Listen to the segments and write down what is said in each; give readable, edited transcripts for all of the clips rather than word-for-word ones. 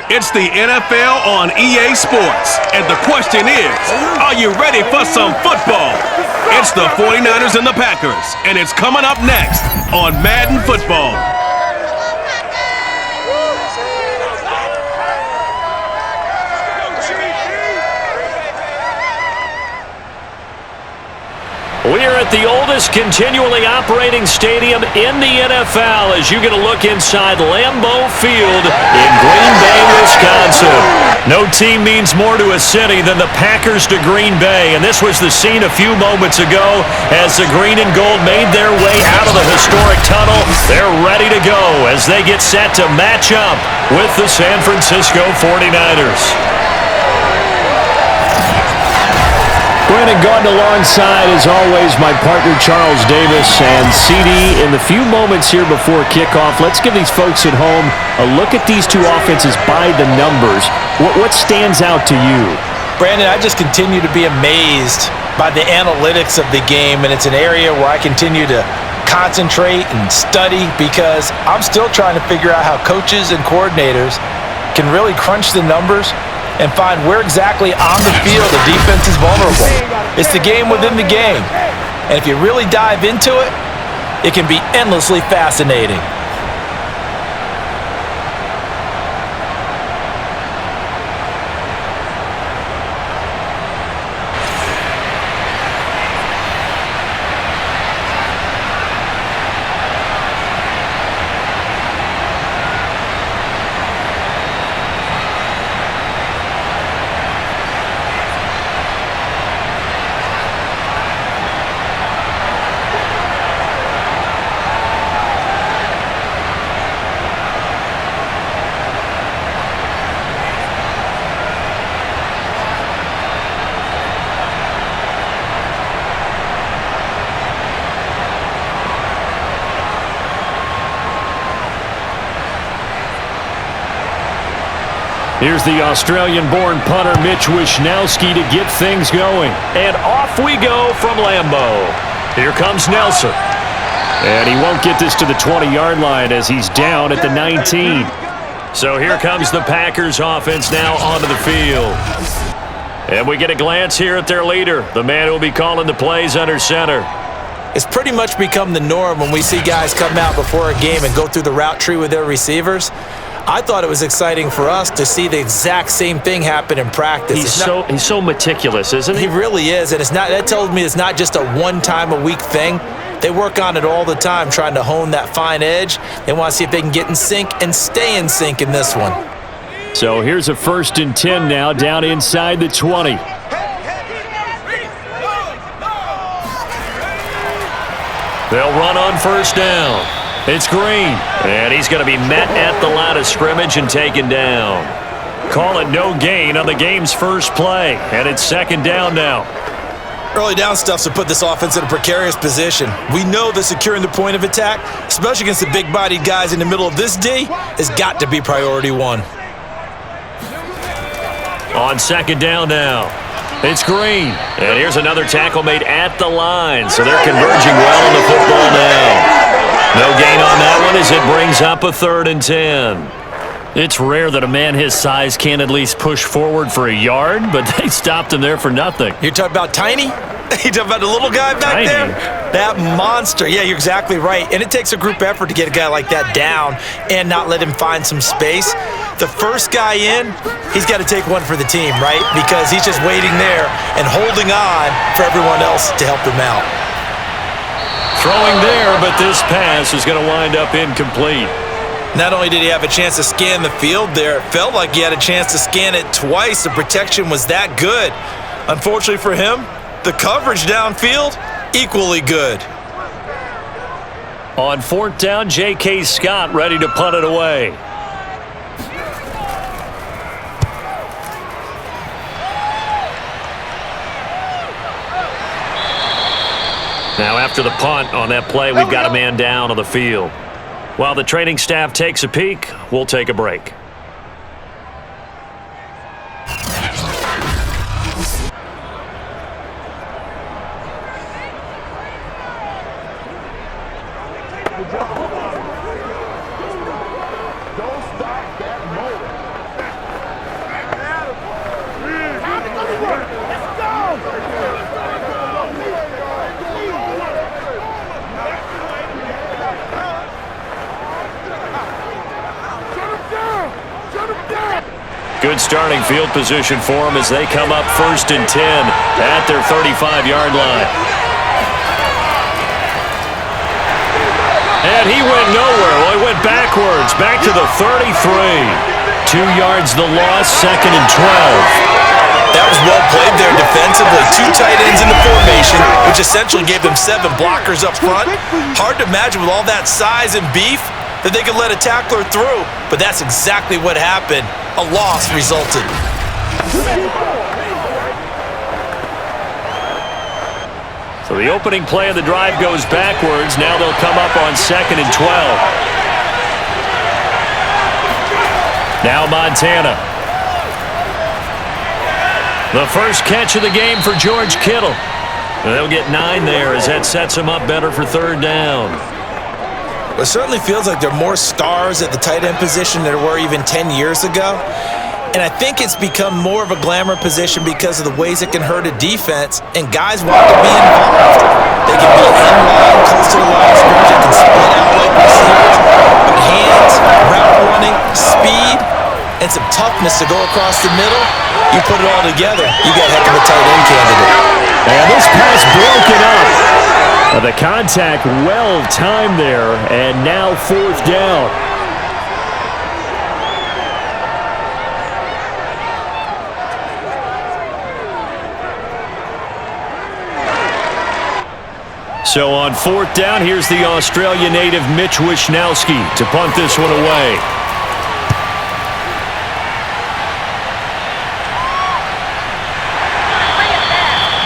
It's the NFL on EA Sports. And the question is, are you ready for some football? It's the 49ers and the Packers, and it's coming up next on Madden Football. We are at the oldest continually operating stadium in the NFL as you get a look inside Lambeau Field in Green Bay, Wisconsin. No team means more to a city than the Packers to Green Bay, and this was the scene a few moments ago as the green and gold made their way out of the historic tunnel. They're ready to go as they get set to match up with the San Francisco 49ers. Brandon Gaudin alongside, as always, my partner Charles Davis. And CD, in the few moments here before kickoff, let's give these folks at home a look at these two offenses by the numbers. What stands out to you? Brandon, I just continue to be amazed by the analytics of the game, and it's an area where I continue to concentrate and study because I'm still trying to figure out how coaches and coordinators can really crunch the numbers and find where exactly on the field the defense is vulnerable. It's the game within the game. And if you really dive into it, it can be endlessly fascinating. Here's the Australian-born punter Mitch Wishnowsky to get things going. And off we go from Lambeau. Here comes Nelson. And he won't get this to the 20-yard line as he's down at the 19. So here comes the Packers offense now onto the field. And we get a glance here at their leader, the man who will be calling the plays under center. It's pretty much become the norm when we see guys come out before a game and go through the route tree with their receivers. I thought it was exciting for us to see the exact same thing happen in practice. He's so meticulous, isn't he? He really is, and that tells me it's not just a one-time-a-week thing. They work on it all the time, trying to hone that fine edge. They want to see if they can get in sync and stay in sync in this one. So here's a 1st and 10 now, down inside the 20. They'll run on 1st down. It's Green, and he's going to be met at the line of scrimmage and taken down. Call it no gain on the game's first play, and it's 2nd down now. Early down stuff's to put this offense in a precarious position. We know that securing the point of attack, especially against the big-bodied guys in the middle of this D, has got to be priority one. On 2nd down now, it's Green, and here's another tackle made at the line, so they're converging well on the football now. No gain on that one as it brings up a 3rd and 10. It's rare that a man his size can't at least push forward for a yard, but they stopped him there for nothing. You're talking about Tiny? You talking about the little guy back there? That monster. Yeah, you're exactly right. And it takes a group effort to get a guy like that down and not let him find some space. The first guy in, he's got to take one for the team, right? Because he's just waiting there and holding on for everyone else to help him out. Throwing there, but this pass is going to wind up incomplete. Not only did he have a chance to scan the field there, it felt like he had a chance to scan it twice. The protection was that good. Unfortunately for him, the coverage downfield, equally good. On 4th down, J.K. Scott ready to punt it away. Now after the punt on that play, we've got a man down on the field. While the training staff takes a peek, we'll take a break. Good starting field position for them as they come up 1st and 10 at their 35-yard line. And he went nowhere. Well, he went backwards, back to the 33. 2 yards the loss, 2nd and 12. That was well played there defensively. 2 tight ends in the formation, which essentially gave them 7 blockers up front. Hard to imagine with all that size and beef that they could let a tackler through, but that's exactly what happened. A loss resulted. So the opening play of the drive goes backwards. Now they'll come up on 2nd and 12. Now Montana. The first catch of the game for George Kittle. They'll get 9 there as that sets them up better for 3rd down. It certainly feels like there are more stars at the tight end position than there were even 10 years ago. And I think it's become more of a glamour position because of the ways it can hurt a defense, and guys want to be involved. They can be in line, close to the line of scrimmage, they can split out like receivers, but hands, route running, speed, and some toughness to go across the middle, you put it all together, you got a heck of a tight end candidate. And this pass broken up. The contact well timed there, and now 4th down. So on 4th down, here's the Australia native Mitch Wishnowsky to punt this one away.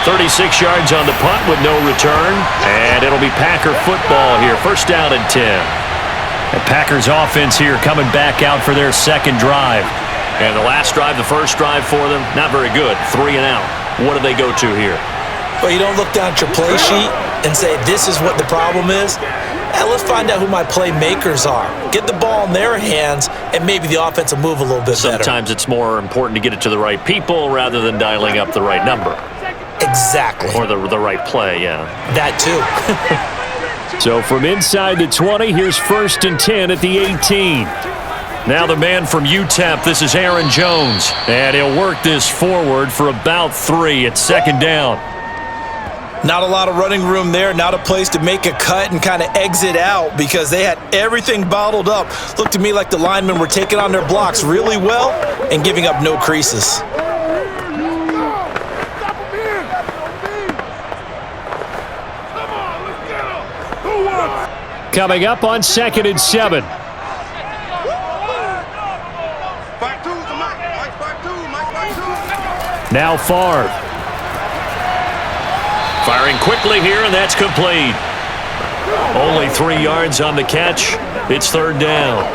"36 yards on the punt with no return, and it'll be Packer football here. 1st down and 10. The Packers offense here coming back out for their 2nd drive. And the last drive, the first drive for them, not very good. 3 and out. What do they go to here? Well, you don't look down at your play sheet and say, this is what the problem is. Let's find out who my playmakers are. Get the ball in their hands, and maybe the offense will move a little bit better. Sometimes it's more important to get it to the right people rather than dialing up the right number. Exactly. Or the right play, yeah. That too. So from inside the 20, here's 1st and 10 at the 18. Now the man from UTEP, this is Aaron Jones. And he'll work this forward for about 3 at 2nd down. Not a lot of running room there, not a place to make a cut and kind of exit out because they had everything bottled up. Looked to me like the linemen were taking on their blocks really well and giving up no creases. Coming up on 2nd and 7. Now Favre. Firing quickly here, and that's complete. Only 3 yards on the catch. It's 3rd down.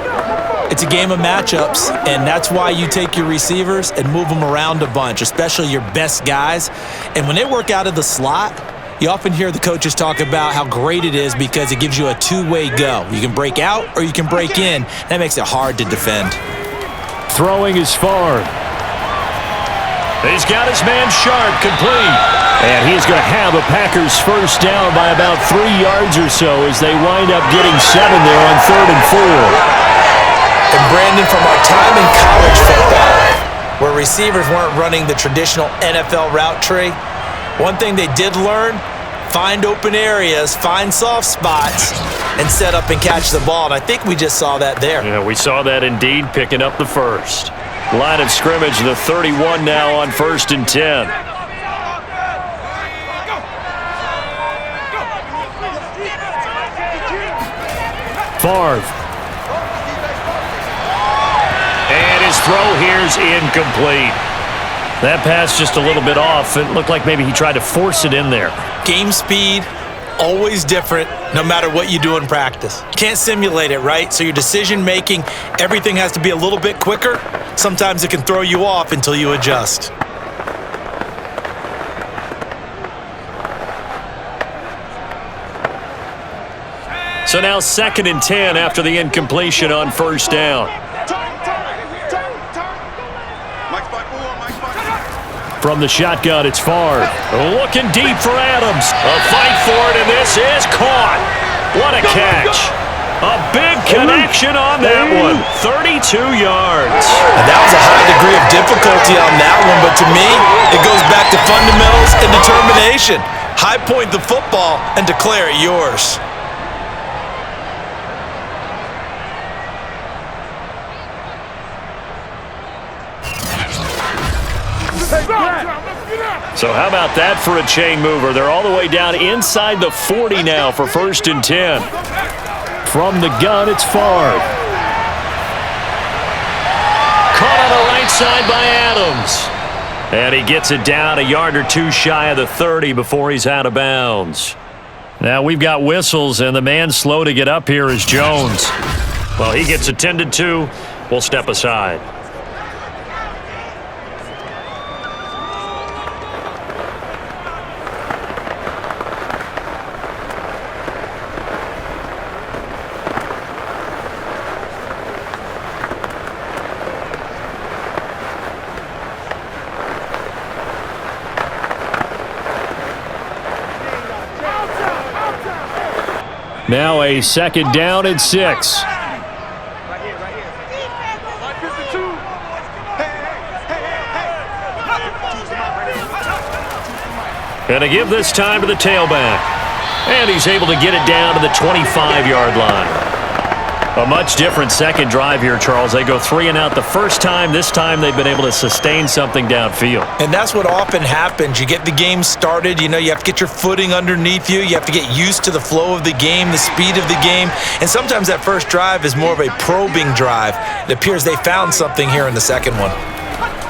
It's a game of matchups, and that's why you take your receivers and move them around a bunch, especially your best guys. And when they work out of the slot, you often hear the coaches talk about how great it is because it gives you a 2-way go. You can break out or you can break in. That makes it hard to defend. Throwing is Favre. He's got his man Sharp, complete. And he's going to have a Packers 1st down by about 3 yards or so as they wind up getting 7 there on 3rd and 4. And Brandon, from our time in college football, where receivers weren't running the traditional NFL route tree, one thing they did learn, find open areas, find soft spots, and set up and catch the ball. And I think we just saw that there. Yeah, we saw that indeed, picking up the 1st. Line of scrimmage, the 31 now on 1st and 10. Favre. And his throw here's incomplete. That pass just a little bit off. It looked like maybe he tried to force it in there. Game speed, always different, no matter what you do in practice. Can't simulate it, right? So your decision-making, everything has to be a little bit quicker. Sometimes it can throw you off until you adjust. So now 2nd and 10 after the incompletion on 1st down. From the shotgun, it's Favre. Looking deep for Adams. A fight for it, and this is caught. What a catch. A big connection on that one. 32 yards. And that was a high degree of difficulty on that one, but to me, it goes back to fundamentals and determination. High point the football and declare it yours. So how about that for a chain mover? They're all the way down inside the 40 now for 1st and 10. From the gun, it's Favre. Caught on the right side by Adams. And he gets it down a yard or two shy of the 30 before he's out of bounds. Now we've got whistles, and the man slow to get up here is Jones. Well, he gets attended to. We'll step aside. Now a 2nd down and 6. And to give this time to the tailback. And he's able to get it down to the 25-yard line. A much different second drive here, Charles. They go 3 and out the first time. This time they've been able to sustain something downfield. And that's what often happens. You get the game started. You know, you have to get your footing underneath you. You have to get used to the flow of the game, the speed of the game. And sometimes that first drive is more of a probing drive. It appears they found something here in the second one.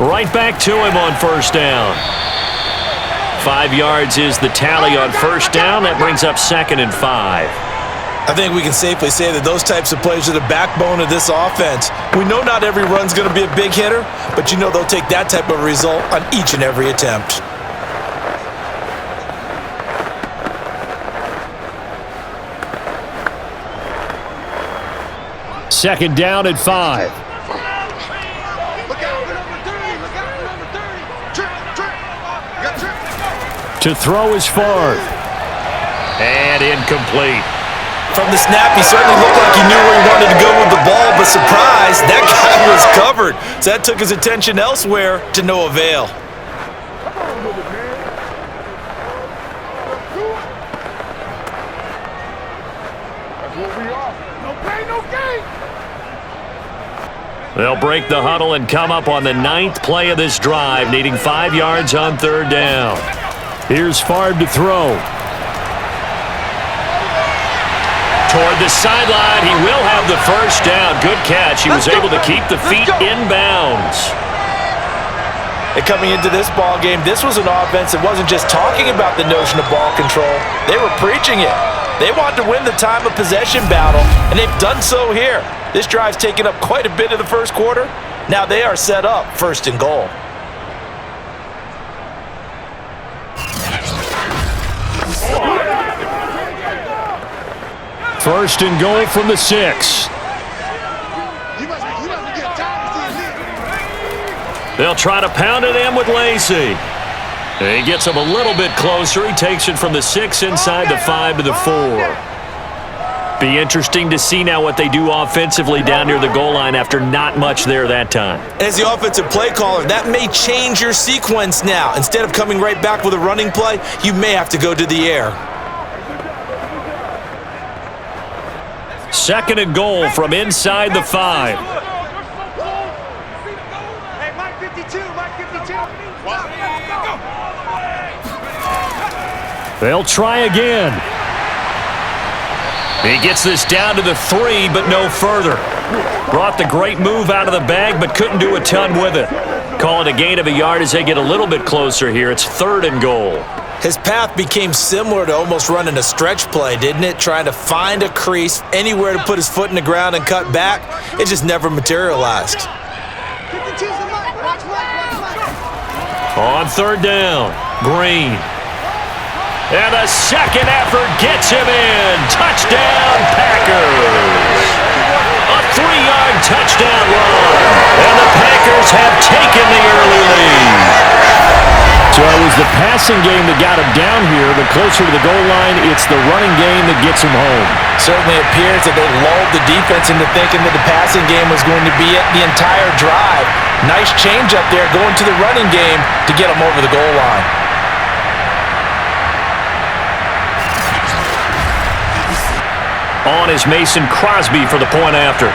Right back to him on 1st down. 5 yards is the tally on 1st down. That brings up 2nd and 5. I think we can safely say that those types of plays are the backbone of this offense. We know not every run's going to be a big hitter, but you know they'll take that type of result on each and every attempt. Second down and 5. To throw is Favre. And incomplete. From the snap, he certainly looked like he knew where he wanted to go with the ball, but surprise, that guy was covered. So that took his attention elsewhere to no avail. They'll break the huddle and come up on the 9th play of this drive, needing 5 yards on 3rd down. Here's Favre to throw. Toward the sideline, he will have the 1st down. Good catch. He was able to keep the feet in bounds. And coming into this ball game, this was an offense that wasn't just talking about the notion of ball control. They were preaching it. They wanted to win the time of possession battle, and they've done so here. This drive's taken up quite a bit of the first quarter. Now they are set up 1st and goal. First and goal from the 6. They'll try to pound it in with Lacey. He gets him a little bit closer. He takes it from the 6 inside the 5 to the 4. Be interesting to see now what they do offensively down near the goal line after not much there that time. As the offensive play caller, that may change your sequence now. Instead of coming right back with a running play, you may have to go to the air. 2nd and goal from inside the 5. They'll try again. He gets this down to the 3, but no further. Brought the great move out of the bag, but couldn't do a ton with it. Call it a gain of a yard as they get a little bit closer here. It's 3rd and goal. His path became similar to almost running a stretch play, didn't it? Trying to find a crease, anywhere to put his foot in the ground and cut back. It just never materialized. On 3rd down, Green. And a second effort gets him in. Touchdown, Packers. A 3-yard touchdown run. And the Packers have taken the early lead. So it was the passing game that got him down here. The closer to the goal line, it's the running game that gets him home. Certainly appears that they lulled the defense into thinking that the passing game was going to be it the entire drive. Nice change up there going to the running game to get him over the goal line. On is Mason Crosby for the point after.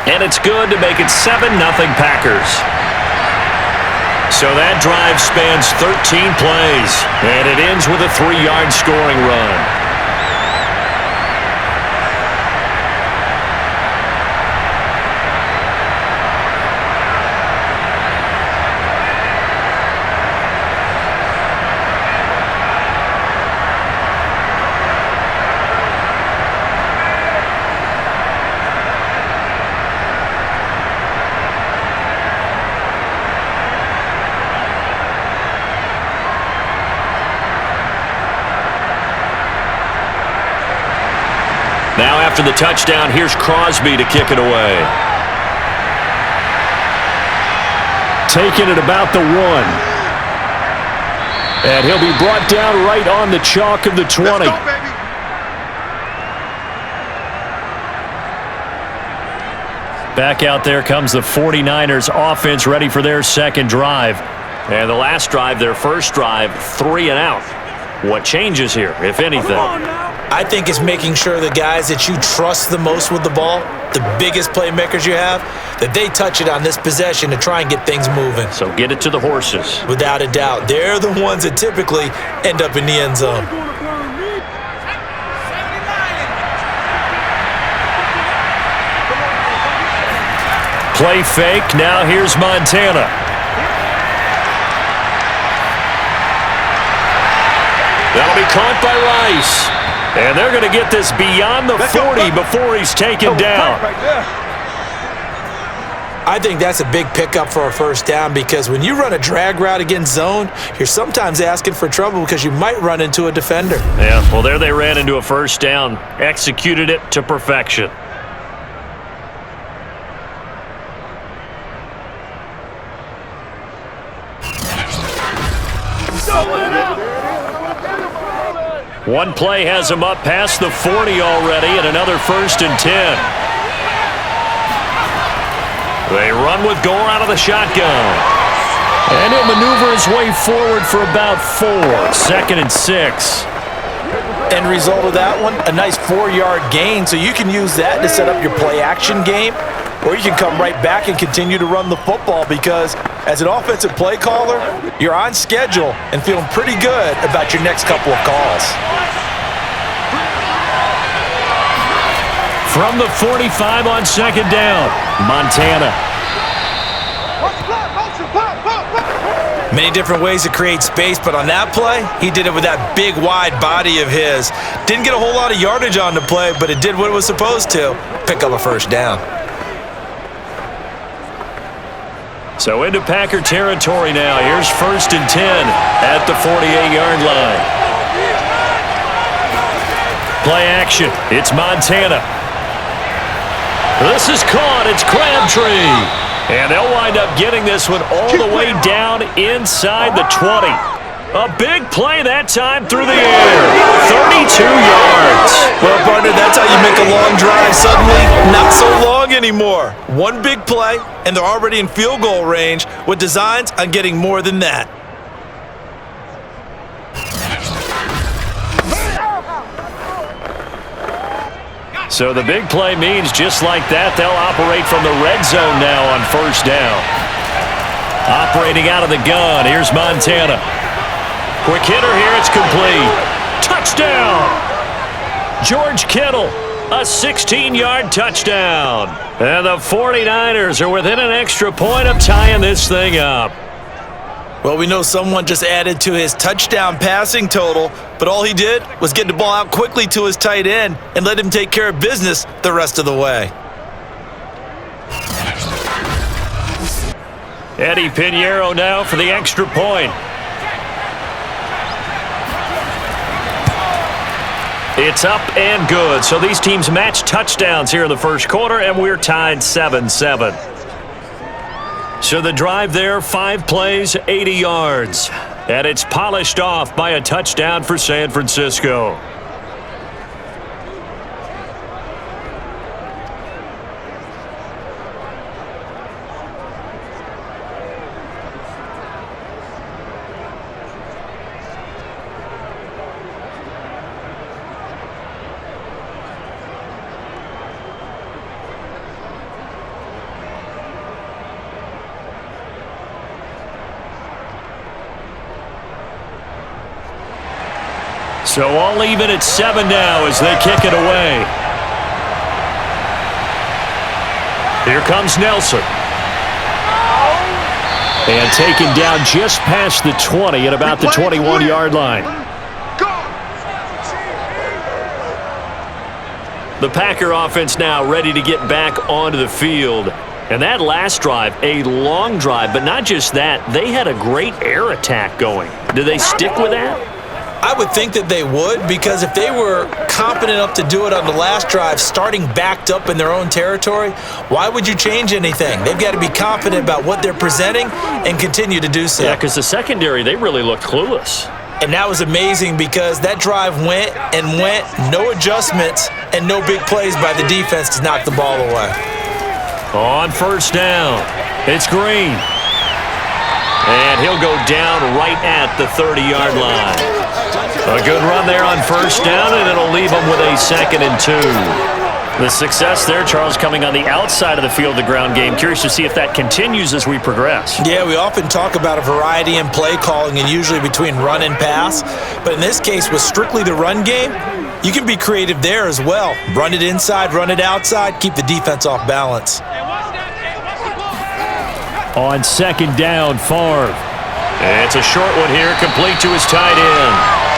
And it's good to make it 7-0 Packers. So that drive spans 13 plays, and it ends with a 3-yard scoring run. Now after the touchdown, here's Crosby to kick it away. Taking it about the 1. And he'll be brought down right on the chalk of the 20. Let's go, baby. Back out there comes the 49ers offense ready for their second drive. And the last drive, their first drive, 3 and out. What changes here, if anything? I think it's making sure the guys that you trust the most with the ball, the biggest playmakers you have, that they touch it on this possession to try and get things moving. So get it to the horses. Without a doubt, they're the ones that typically end up in the end zone. Play fake. Now here's Montana. That'll be caught by Rice. And they're going to get this beyond the 40 before he's taken down. I think that's a big pickup for a first down because when you run a drag route against zone, you're sometimes asking for trouble because you might run into a defender. Yeah, well, there they ran into a first down. Executed it to perfection. One play has him up past the 40 already, and another 1st and 10. They run with Gore out of the shotgun. And he'll maneuver his way forward for about 4. 2nd and 6. End result of that one, a nice 4-yard gain, so you can use that to set up your play-action game, or you can come right back and continue to run the football because as an offensive play caller, you're on schedule and feeling pretty good about your next couple of calls. From the 45 on 2nd down, Montana. Many different ways to create space, but on that play, he did it with that big, wide body of his. Didn't get a whole lot of yardage on the play, but it did what it was supposed to, pick up a first down. So into Packer territory now. Here's 1st and 10 at the 48-yard line. Play action. It's Montana. This is caught. It's Crabtree. And they'll wind up getting this one all the way down inside the 20. A big play that time through the air. 32 yards. Well, partner, that's how you make a long drive suddenly not so long anymore. One big play, and they're already in field goal range with designs on getting more than that. So the big play means just like that, they'll operate from the red zone now on 1st down. Operating out of the gun, here's Montana. Quick hitter here, it's complete. Touchdown! George Kittle, a 16-yard touchdown. And the 49ers are within an extra point of tying this thing up. Well, we know someone just added to his touchdown passing total, but all he did was get the ball out quickly to his tight end and let him take care of business the rest of the way. Eddie Pinheiro now for the extra point. It's up and good. So these teams match touchdowns here in the first quarter, and we're tied 7-7. So the drive there, 5 plays, 80 yards. And it's polished off by a touchdown for San Francisco. So all even at 7 now as they kick it away. Here comes Nelson. And taken down just past the 20 at about the 21-yard line. The Packer offense now ready to get back onto the field. And that last drive, a long drive, but not just that, they had a great air attack going. Do they stick with that? I would think that they would, because if they were competent enough to do it on the last drive, starting backed up in their own territory, why would you change anything? They've got to be confident about what they're presenting and continue to do so. Yeah, because the secondary, they really looked clueless. And that was amazing because that drive went and went, no adjustments and no big plays by the defense to knock the ball away. On first down, it's Green. And he'll go down right at the 30-yard line. A good run there on first down, and it'll leave them with a 2nd and 2. The success there, Charles, coming on the outside of the field, the ground game. Curious to see if that continues as we progress. Yeah, we often talk about a variety in play calling and usually between run and pass. But in this case, with strictly the run game, you can be creative there as well. Run it inside, run it outside, keep the defense off balance. On 2nd down, Favre. It's a short one here, complete to his tight end.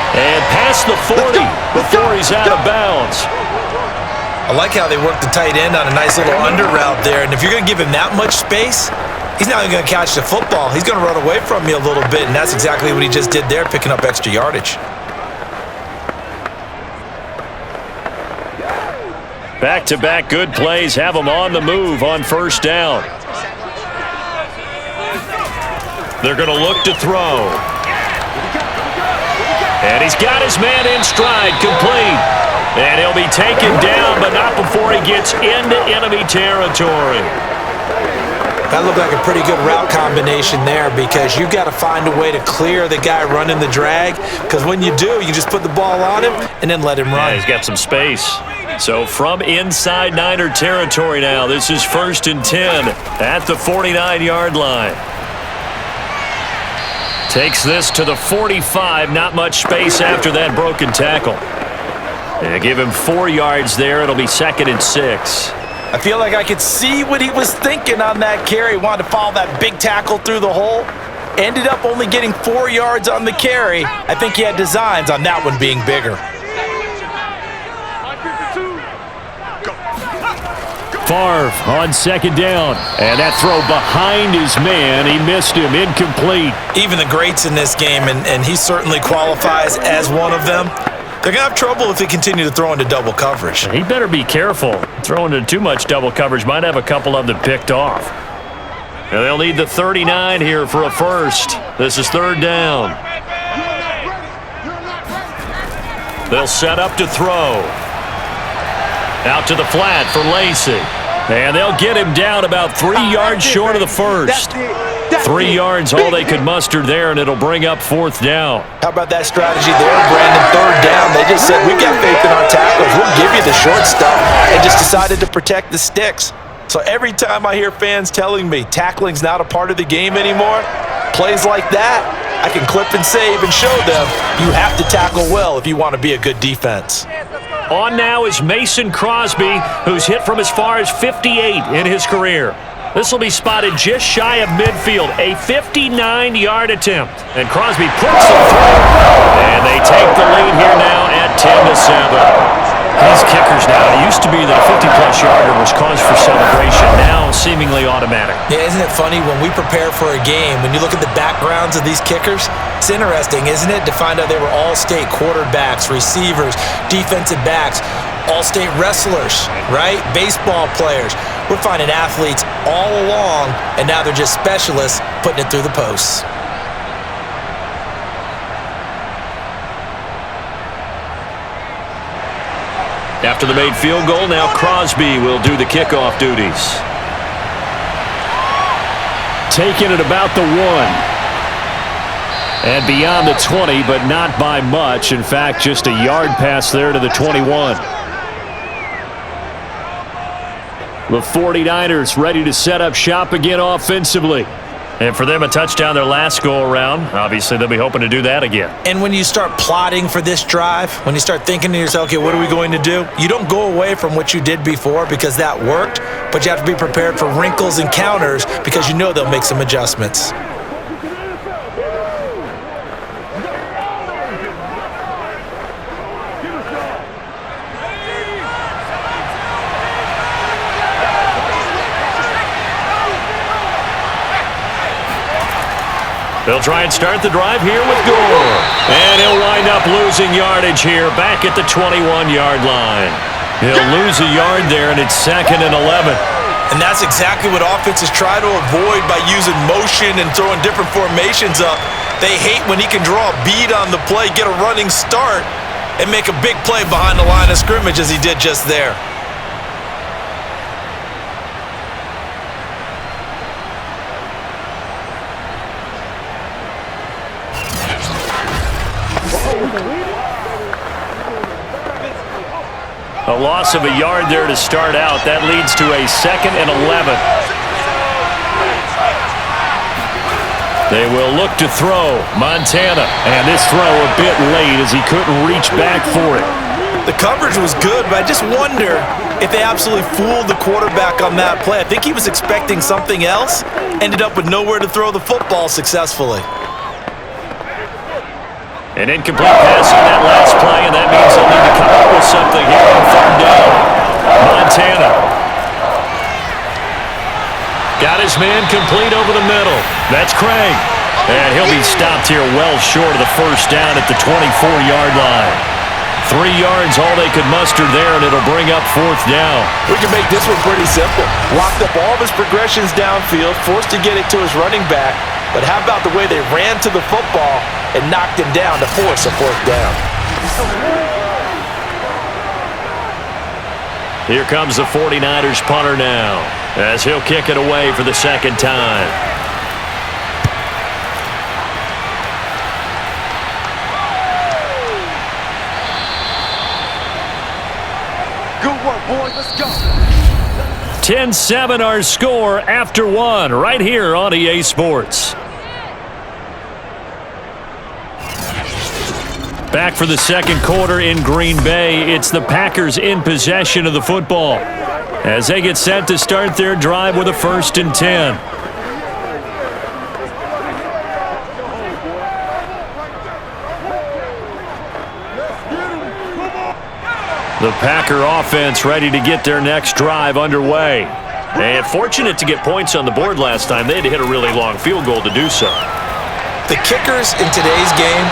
And past the 40 before he's out of bounds. I like how they work the tight end on a nice little under route there. And if you're going to give him that much space, he's not even going to catch the football. He's going to run away from you a little bit, and that's exactly what he just did there, picking up extra yardage. Back-to-back good plays have him on the move on first down. They're going to look to throw. And he's got his man in stride, complete. And he'll be taken down, but not before he gets into enemy territory. That looked like a pretty good route combination there, because you've got to find a way to clear the guy running the drag, because when you do, you just put the ball on him and then let him run. Yeah, he's got some space. So from inside Niner territory now, this is 1st and 10 at the 49-yard line. Takes this to the 45. Not much space after that broken tackle. And give him 4 yards there. It'll be 2nd and 6. I feel like I could see what he was thinking on that carry. Wanted to follow that big tackle through the hole. Ended up only getting 4 yards on the carry. I think he had designs on that one being bigger. Favre on 2nd down. And that throw behind his man. He missed him. Incomplete. Even the greats in this game, and he certainly qualifies as one of them, they're going to have trouble if they continue to throw into double coverage. He better be careful. Throwing into too much double coverage might have a couple of them picked off. And they'll need the 39 here for a first. This is 3rd down. They'll set up to throw. Out to the flat for Lacy. And they'll get him down about 3 yards short of the first. 3 yards all they could muster there, and it'll bring up 4th down. How about that strategy there, Brandon? 3rd down. They just said, we've got faith in our tackles. We'll give you the short stuff. And just decided to protect the sticks. So every time I hear fans telling me tackling's not a part of the game anymore, plays like that, I can clip and save and show them you have to tackle well if you want to be a good defense. On now is Mason Crosby, who's hit from as far as 58 in his career. This will be spotted just shy of midfield, a 59-yard attempt. And Crosby puts them through, and they take the lead here now at 10-7. These kickers now, it used to be that a 50-plus yarder was cause for celebration, now seemingly automatic. Yeah, isn't it funny when we prepare for a game, when you look at the backgrounds of these kickers, it's interesting, isn't it, to find out they were all-state quarterbacks, receivers, defensive backs, all-state wrestlers, right? Baseball players. We're finding athletes all along, and now they're just specialists putting it through the posts. After the made field goal, now Crosby will do the kickoff duties. Taking it about the 1. And beyond the 20, but not by much. In fact, just a yard pass there to the 21. The 49ers ready to set up shop again offensively. And for them, a touchdown their last go-around. Obviously, they'll be hoping to do that again. And when you start plotting for this drive, when you start thinking to yourself, okay, what are we going to do? You don't go away from what you did before because that worked, but you have to be prepared for wrinkles and counters because you know they'll make some adjustments. They'll try and start the drive here with Gore. And he'll wind up losing yardage here back at the 21-yard line. He'll lose a yard there, and it's 2nd and 11. And that's exactly what offenses try to avoid by using motion and throwing different formations up. They hate when he can draw a bead on the play, get a running start, and make a big play behind the line of scrimmage as he did just there. A loss of a yard there to start out. That leads to a 2nd and 11. They will look to throw. Montana. And this throw a bit late as he couldn't reach back for it. The coverage was good, but I just wonder if they absolutely fooled the quarterback on that play. I think he was expecting something else. Ended up with nowhere to throw the football successfully. An incomplete pass on that last play, and that means they'll need to come up with something here on 3rd down. Montana. Got his man complete over the middle. That's Craig. And he'll be stopped here well short of the 1st down at the 24-yard line. 3 yards, all they could muster there, and it'll bring up 4th down. We can make this one pretty simple. Locked up all of his progressions downfield, forced to get it to his running back. But how about the way they ran to the football and knocked him down to force a 4th down? Here comes the 49ers punter now, as he'll kick it away for the 2nd time. Good work, boys. Let's go. 10-7 our score after 1 right here on EA Sports. Back for the 2nd quarter in Green Bay. It's the Packers in possession of the football as they get set to start their drive with a 1st and 10. The Packer offense ready to get their next drive underway. And fortunate to get points on the board last time. They had to hit a really long field goal to do so. The kickers in today's game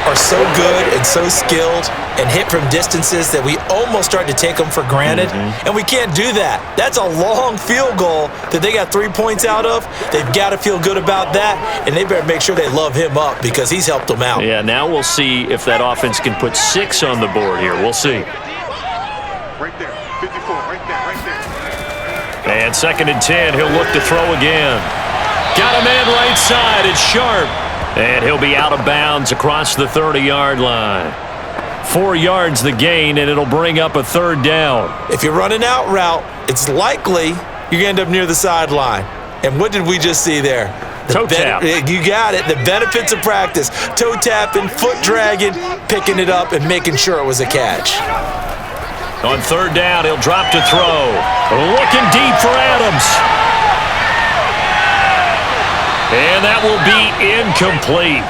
are so good and so skilled and hit from distances that we almost start to take them for granted. And we can't do that. That's a long field goal that they got 3 points out of. They've got to feel good about that, and they better make sure they love him up because he's helped them out. Yeah, now we'll see if that offense can put 6 on the board here. We'll see. Right there. 54. Right there. And 2nd and 10, he'll look to throw again. Got a man right side. It's Sharp. And he'll be out of bounds across the 30-yard line. 4 yards the gain, and it'll bring up a 3rd down. If you're running out route, it's likely you're going to end up near the sideline. And what did we just see there? Toe tap. You got it. The benefits of practice. Toe tapping, foot dragging, picking it up, and making sure it was a catch. On 3rd down, he'll drop to throw. Looking deep for Adams. And that will be incomplete.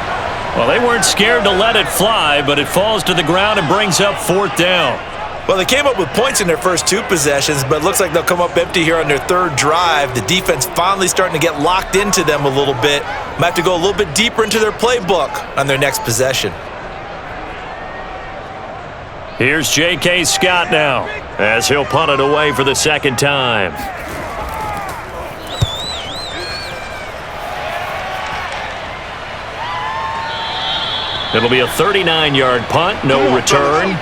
Well, they weren't scared to let it fly, but it falls to the ground and brings up 4th down. Well, they came up with points in their first 2 possessions, but it looks like they'll come up empty here on their 3rd drive. The defense finally starting to get locked into them a little bit. Might have to go a little bit deeper into their playbook on their next possession. Here's J.K. Scott now, as he'll punt it away for the 2nd time. It'll be a 39-yard punt, no return.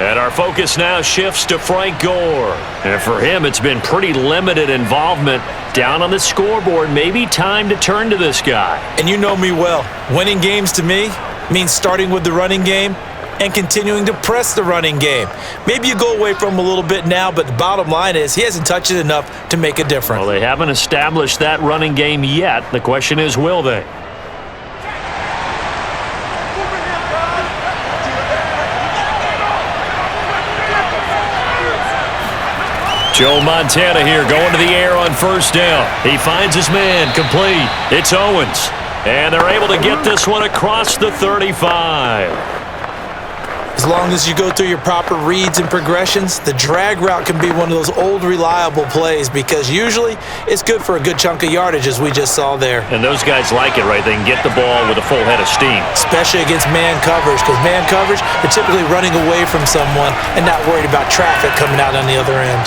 And our focus now shifts to Frank Gore. And for him, it's been pretty limited involvement down on the scoreboard. Maybe time to turn to this guy. And you know me well. Winning games to me means starting with the running game and continuing to press the running game. Maybe you go away from him a little bit now, but the bottom line is he hasn't touched it enough to make a difference. Well, they haven't established that running game yet. The question is, will they? Joe Montana here going to the air on first down. He finds his man, complete. It's Owens. And they're able to get this one across the 35. As long as you go through your proper reads and progressions, the drag route can be one of those old reliable plays because usually it's good for a good chunk of yardage as we just saw there. And those guys like it, right? They can get the ball with a full head of steam. Especially against man coverage because man coverage, they're typically running away from someone and not worried about traffic coming out on the other end.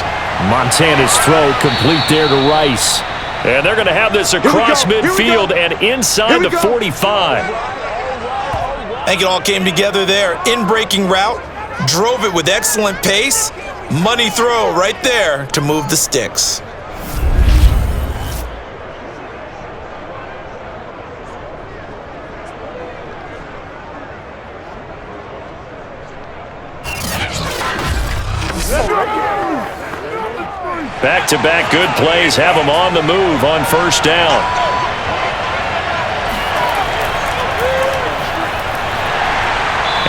Montana's throw complete there to Rice. And they're going to have this across midfield and inside the 45. I think it all came together there. In-breaking route, drove it with excellent pace. Money throw right there to move the sticks. Back-to-back good plays have them on the move on first down.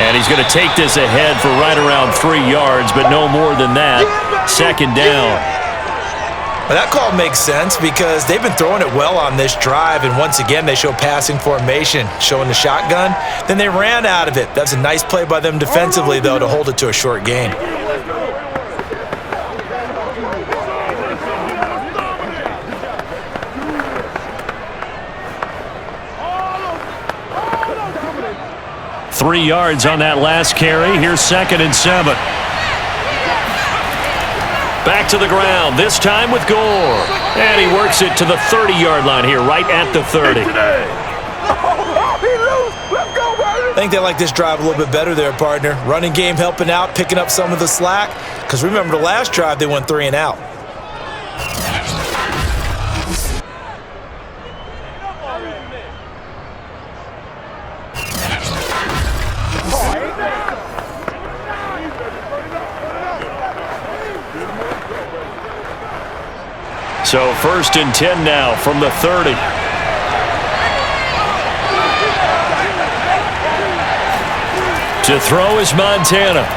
And he's going to take this ahead for right around 3 yards, but no more than that. Second down. Well, that call makes sense because they've been throwing it well on this drive, and once again they show passing formation, showing the shotgun. Then they ran out of it. That's a nice play by them defensively, though, to hold it to a short gain. Three yards on that last carry. Here's 2nd and 7. Back to the ground, this time with Gore. And he works it to the 30-yard line here, right at the 30. I think they like this drive a little bit better there, partner. Running game helping out, picking up some of the slack. Because remember, the last drive they went 3 and out. So 1st and 10 now from the 30. To throw is Montana.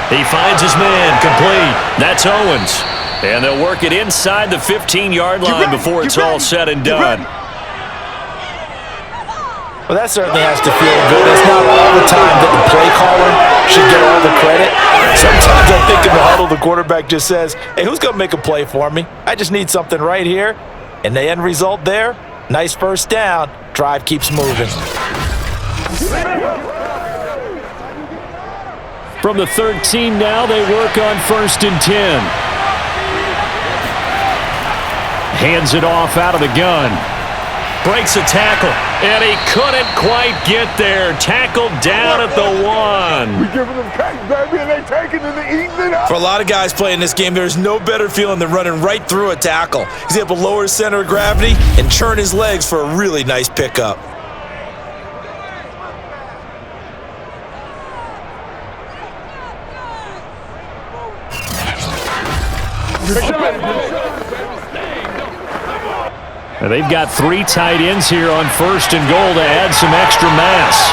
He finds his man, complete. That's Owens. And they'll work it inside the 15-yard line before it's all said and done. Well, that certainly has to feel good. It's not all the time that the play caller should get all the credit. Sometimes I think in the huddle, the quarterback just says, hey, who's going to make a play for me? I just need something right here. And the end result there, nice first down. Drive keeps moving. From the 13 now, they work on 1st and 10. Hands it off out of the gun. Breaks a tackle, and he couldn't quite get there. Tackled down at the 1. We giving them cake, baby, and they taking it and eating it up. For a lot of guys playing this game, there's no better feeling than running right through a tackle. He's able to lower his center of gravity and turn his legs for a really nice pickup. Now they've got 3 tight ends here on 1st and goal to add some extra mass.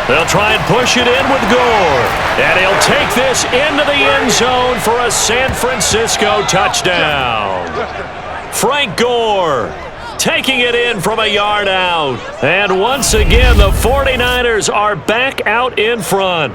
They'll try and push it in with Gore. And he'll take this into the end zone for a San Francisco touchdown. Frank Gore taking it in from a yard out. And once again, the 49ers are back out in front.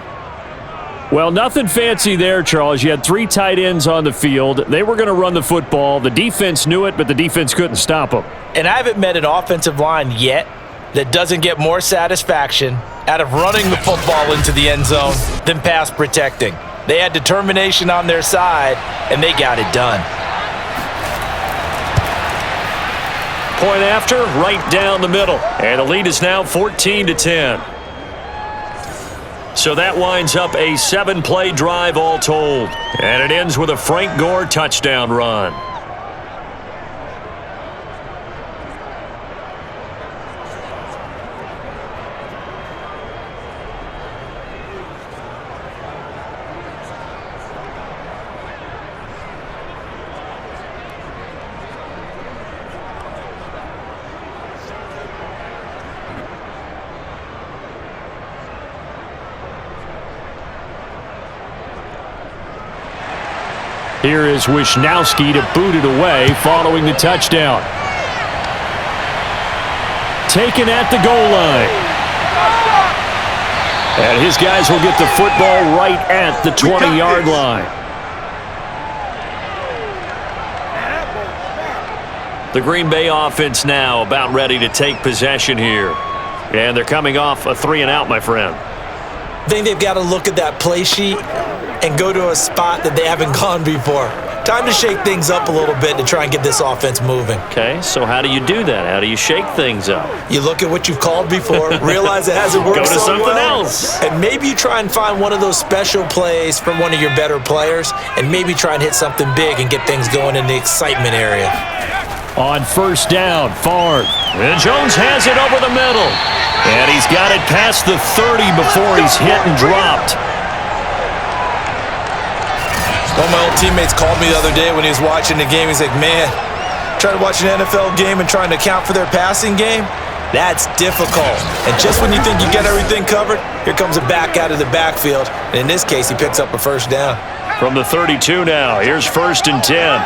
Well, nothing fancy there, Charles. You had 3 tight ends on the field. They were going to run the football. The defense knew it, but the defense couldn't stop them. And I haven't met an offensive line yet that doesn't get more satisfaction out of running the football into the end zone than pass protecting. They had determination on their side, and they got it done. Point after, right down the middle. And the lead is now 14-10. So that winds up a 7-play drive all told. And it ends with a Frank Gore touchdown run. Here is Wisnowski to boot it away following the touchdown. Taken at the goal line. And his guys will get the football right at the 20-yard line. The Green Bay offense now about ready to take possession here. And they're coming off a 3-and-out, my friend. I think they've got to look at that play sheet and go to a spot that they haven't gone before. Time to shake things up a little bit to try and get this offense moving. Okay, so how do you do that? How do you shake things up? You look at what you've called before, realize it hasn't worked Go to so something well, else. and maybe you try and find one of those special plays from one of your better players, and maybe try and hit something big and get things going in the excitement area. On first down, Favre. And Jones has it over the middle. And he's got it past the 30 before he's hit and dropped. One of my old teammates called me the other day when he was watching the game. He's like, man, trying to watch an NFL game and trying to account for their passing game, that's difficult. And just when you think you get everything covered, here comes a back out of the backfield. And in this case, he picks up a first down. From the 32 now, here's 1st and 10.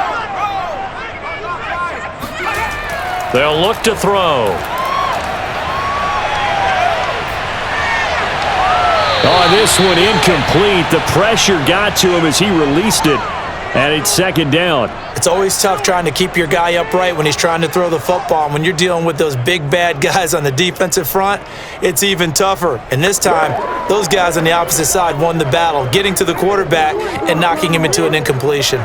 They'll look to throw. Oh, this one incomplete. The pressure got to him as he released it, and it's 2nd down. It's always tough trying to keep your guy upright when he's trying to throw the football. And when you're dealing with those big, bad guys on the defensive front, it's even tougher. And this time, those guys on the opposite side won the battle, getting to the quarterback and knocking him into an incompletion.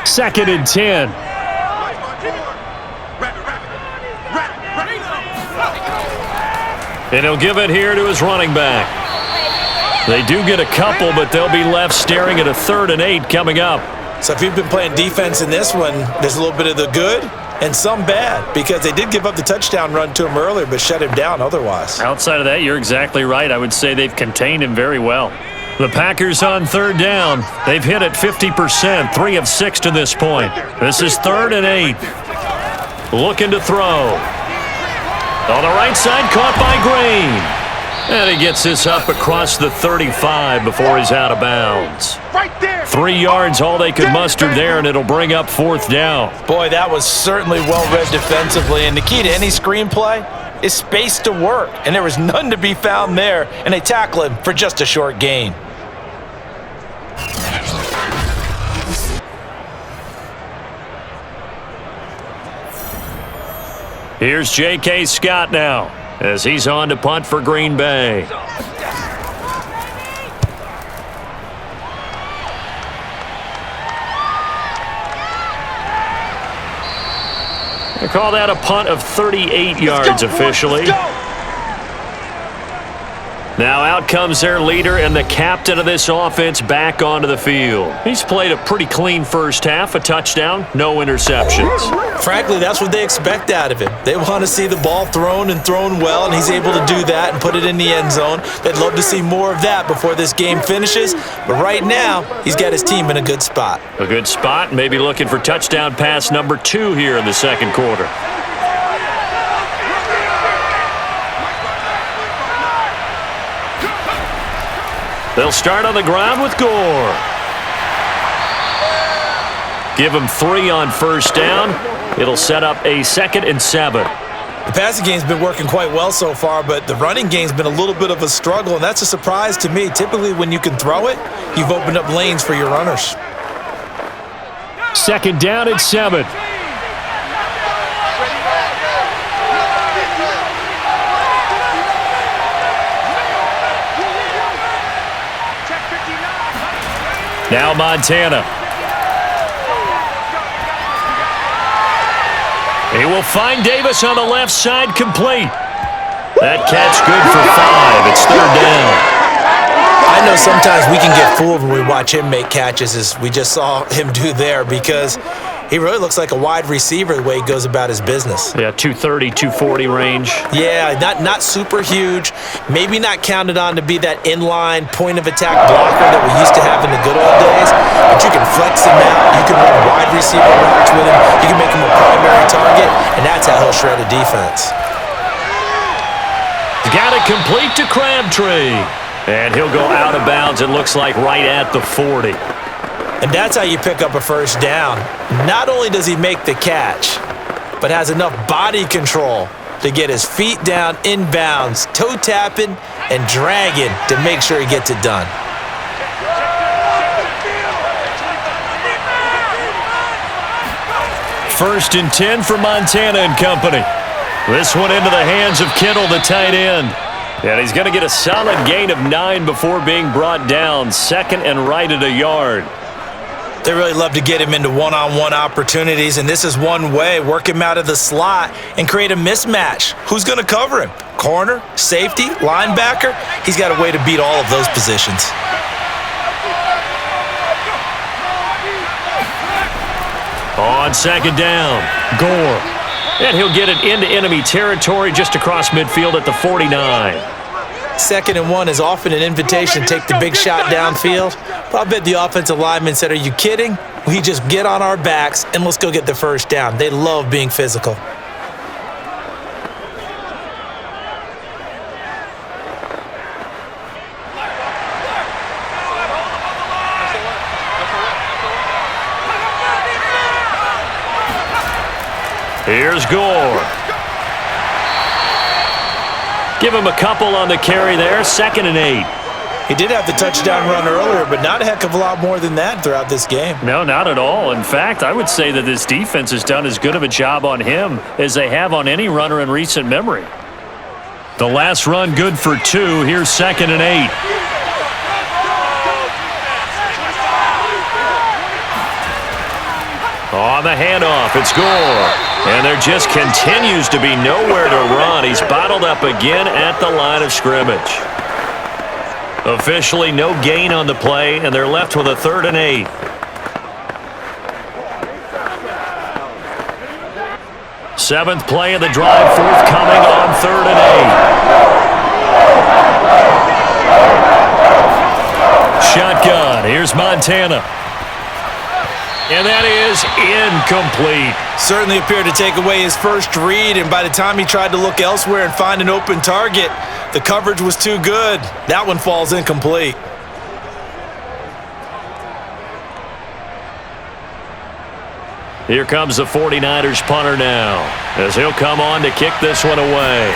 Second and 10. And he'll give it here to his running back. They do get a couple, but they'll be left staring at a 3rd and 8 coming up. So if you've been playing defense in this one, there's a little bit of the good and some bad, because they did give up the touchdown run to him earlier but shut him down otherwise. Outside of that, you're exactly right. I would say they've contained him very well. The Packers on 3rd down. They've hit it 50%, 3 of 6 to this point. This is 3rd and 8. Looking to throw. On the right side, caught by Green. And he gets this up across the 35 before he's out of bounds. 3 yards, all they could muster there, and it'll bring up 4th down. Boy, that was certainly well-read defensively, and the key to any screenplay is space to work, and there was none to be found there, and they tackle him for just a short gain. Here's J.K. Scott now as he's on to punt for Green Bay. They call that a punt of 38 yards officially. Now out comes their leader and the captain of this offense back onto the field. He's played a pretty clean first half, a touchdown, no interceptions. Frankly, that's what they expect out of him. They want to see the ball thrown and thrown well, and he's able to do that and put it in the end zone. They'd love to see more of that before this game finishes, but right now, he's got his team in a good spot. A good spot, maybe looking for touchdown pass number 2 here in the second quarter. They'll start on the ground with Gore. Give him 3 on first down. It'll set up a 2nd and 7. The passing game's been working quite well so far, but the running game's been a little bit of a struggle, and that's a surprise to me. Typically, when you can throw it, you've opened up lanes for your runners. 2nd down and 7. Now Montana. He will find Davis on the left side, complete. That catch good for 5. It's 3rd down. I know sometimes we can get fooled when we watch him make catches, as we just saw him do there, because he really looks like a wide receiver the way he goes about his business. Yeah, 230, 240 range. Yeah, not super huge. Maybe not counted on to be that inline point-of-attack blocker that we used to have in the good old days, but you can flex him out. You can run wide receiver routes with him. You can make him a primary target, and that's how he'll shred a defense. Got it complete to Crabtree. And he'll go out of bounds, it looks like, right at the 40. And that's how you pick up a first down. Not only does he make the catch, but has enough body control to get his feet down inbounds, toe tapping and dragging to make sure he gets it done. First and 10 for Montana and company. This one into the hands of Kittle, the tight end. And he's going to get a solid gain of 9 before being brought down. 2nd and right at a yard. They really love to get him into one-on-one opportunities, and this is one way. Work him out of the slot and create a mismatch. Who's going to cover him? Corner, safety, linebacker? He's got a way to beat all of those positions. On 2nd down, Gore. And he'll get it into enemy territory just across midfield at the 49. 2nd and 1 is often an invitation to take the big shot downfield. But I bet the offensive lineman said, "Are you kidding? We just get on our backs and let's go get the first down." They love being physical. Here's Gore. Give him a couple on the carry there. 2nd and 8. He did have the touchdown run earlier, but not a heck of a lot more than that throughout this game. No, not at all. In fact, I would say that this defense has done as good of a job on him as they have on any runner in recent memory. The last run good for 2. Here's 2nd and 8. On the handoff, it's Gore. And there just continues to be nowhere to run. He's bottled up again at the line of scrimmage. Officially no gain on the play, and they're left with a 3rd and 8. Seventh play of the drive forthcoming on 3rd and 8. Shotgun. Here's Montana. And that is incomplete. Certainly appeared to take away his first read, and by the time he tried to look elsewhere and find an open target, the coverage was too good. That one falls incomplete. Here comes the 49ers punter now, as he'll come on to kick this one away.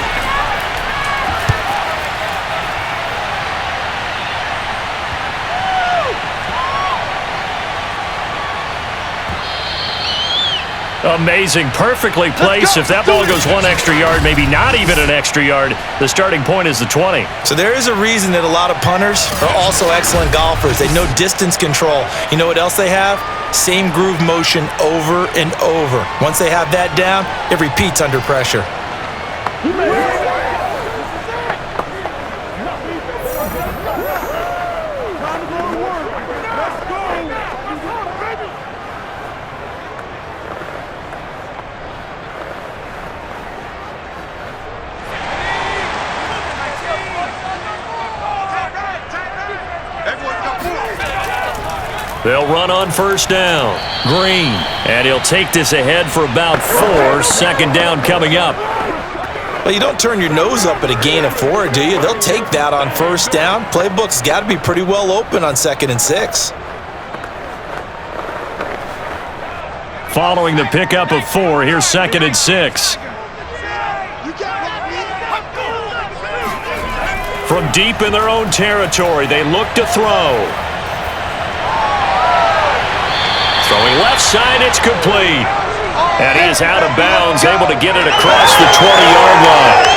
Amazing. Perfectly placed. If that ball goes 1 extra yard, maybe not even an extra yard, the starting point is the 20. So there is a reason that a lot of punters are also excellent golfers. They know distance control. You know what else they have? Same groove motion over and over. Once they have that down, it repeats under pressure. They'll run on first down. Green. And he'll take this ahead for about 4. 2nd down coming up. Well, you don't turn your nose up at a gain of 4, do you? They'll take that on first down. Playbook's got to be pretty well open on 2nd and 6. Following the pickup of 4, here's 2nd and 6. From deep in their own territory, they look to throw. Throwing left side, it's complete. And he is out of bounds, able to get it across the 20-yard line.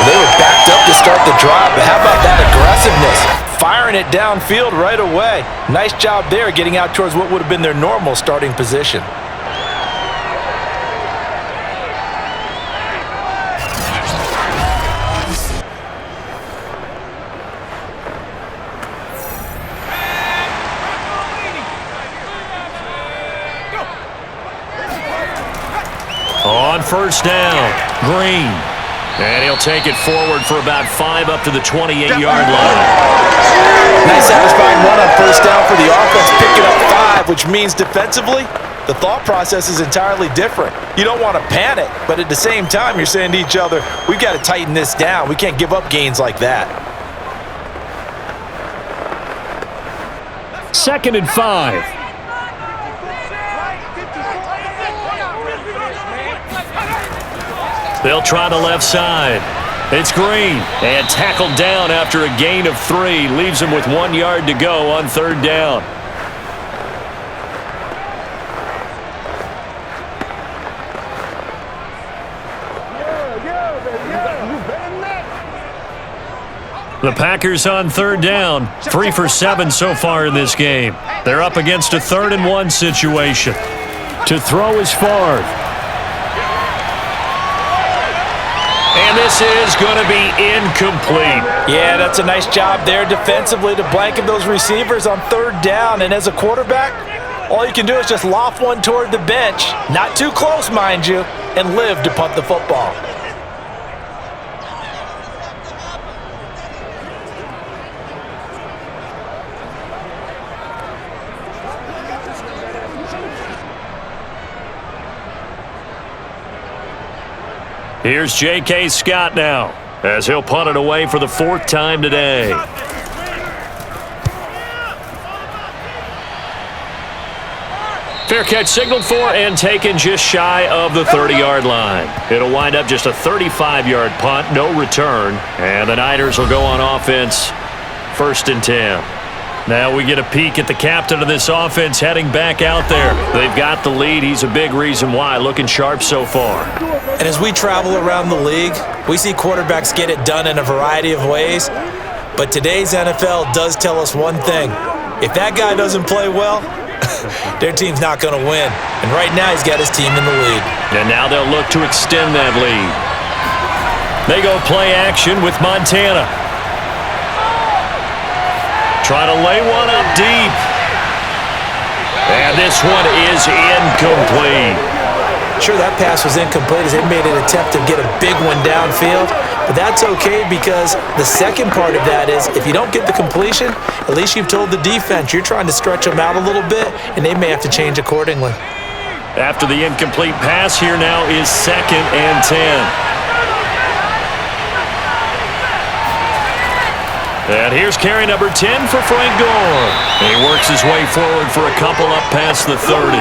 They were backed up to start the drive, but how about that aggressiveness? firing it downfield right away. Nice job there getting out towards what would have been their normal starting position. On first down, Green. And he'll take it forward for about 5 up to the 28-yard line. Nice satisfying run on first down for the offense, picking up 5, which means defensively, the thought process is entirely different. You don't want to panic, but at the same time, you're saying to each other, we've got to tighten this down. We can't give up gains like that. 2nd and 5. They'll try the left side. It's Green. And tackled down after a gain of 3. Leaves him with 1 yard to go on 3rd down. The Packers on 3rd down. 3 for 7 so far in this game. They're up against a 3rd and 1 situation. To throw is Favre. And this is going to be incomplete. Yeah, that's a nice job there defensively to blanket those receivers on 3rd down. And as a quarterback, all you can do is just loft one toward the bench, not too close, mind you, and live to punt the football. Here's J.K. Scott now, as he'll punt it away for the 4th time today. Fair catch signaled for and taken just shy of the 30-yard line. It'll wind up just a 35-yard punt, no return, and the Niners will go on offense, 1st and 10. Now we get a peek at the captain of this offense heading back out there. They've got the lead. He's a big reason why, looking sharp so far. And as we travel around the league, we see quarterbacks get it done in a variety of ways. But today's NFL does tell us one thing. If that guy doesn't play well, their team's not going to win. And right now he's got his team in the lead. And now they'll look to extend that lead. They go play action with Montana. Try to lay one up deep. And this one is incomplete. Sure, that pass was incomplete as they made an attempt to get a big one downfield. But that's okay because the second part of that is if you don't get the completion, at least you've told the defense you're trying to stretch them out a little bit, and they may have to change accordingly. After the incomplete pass, here now is 2nd and 10. And here's carry number 10 for Frank Gore. And he works his way forward for a couple up past the 30.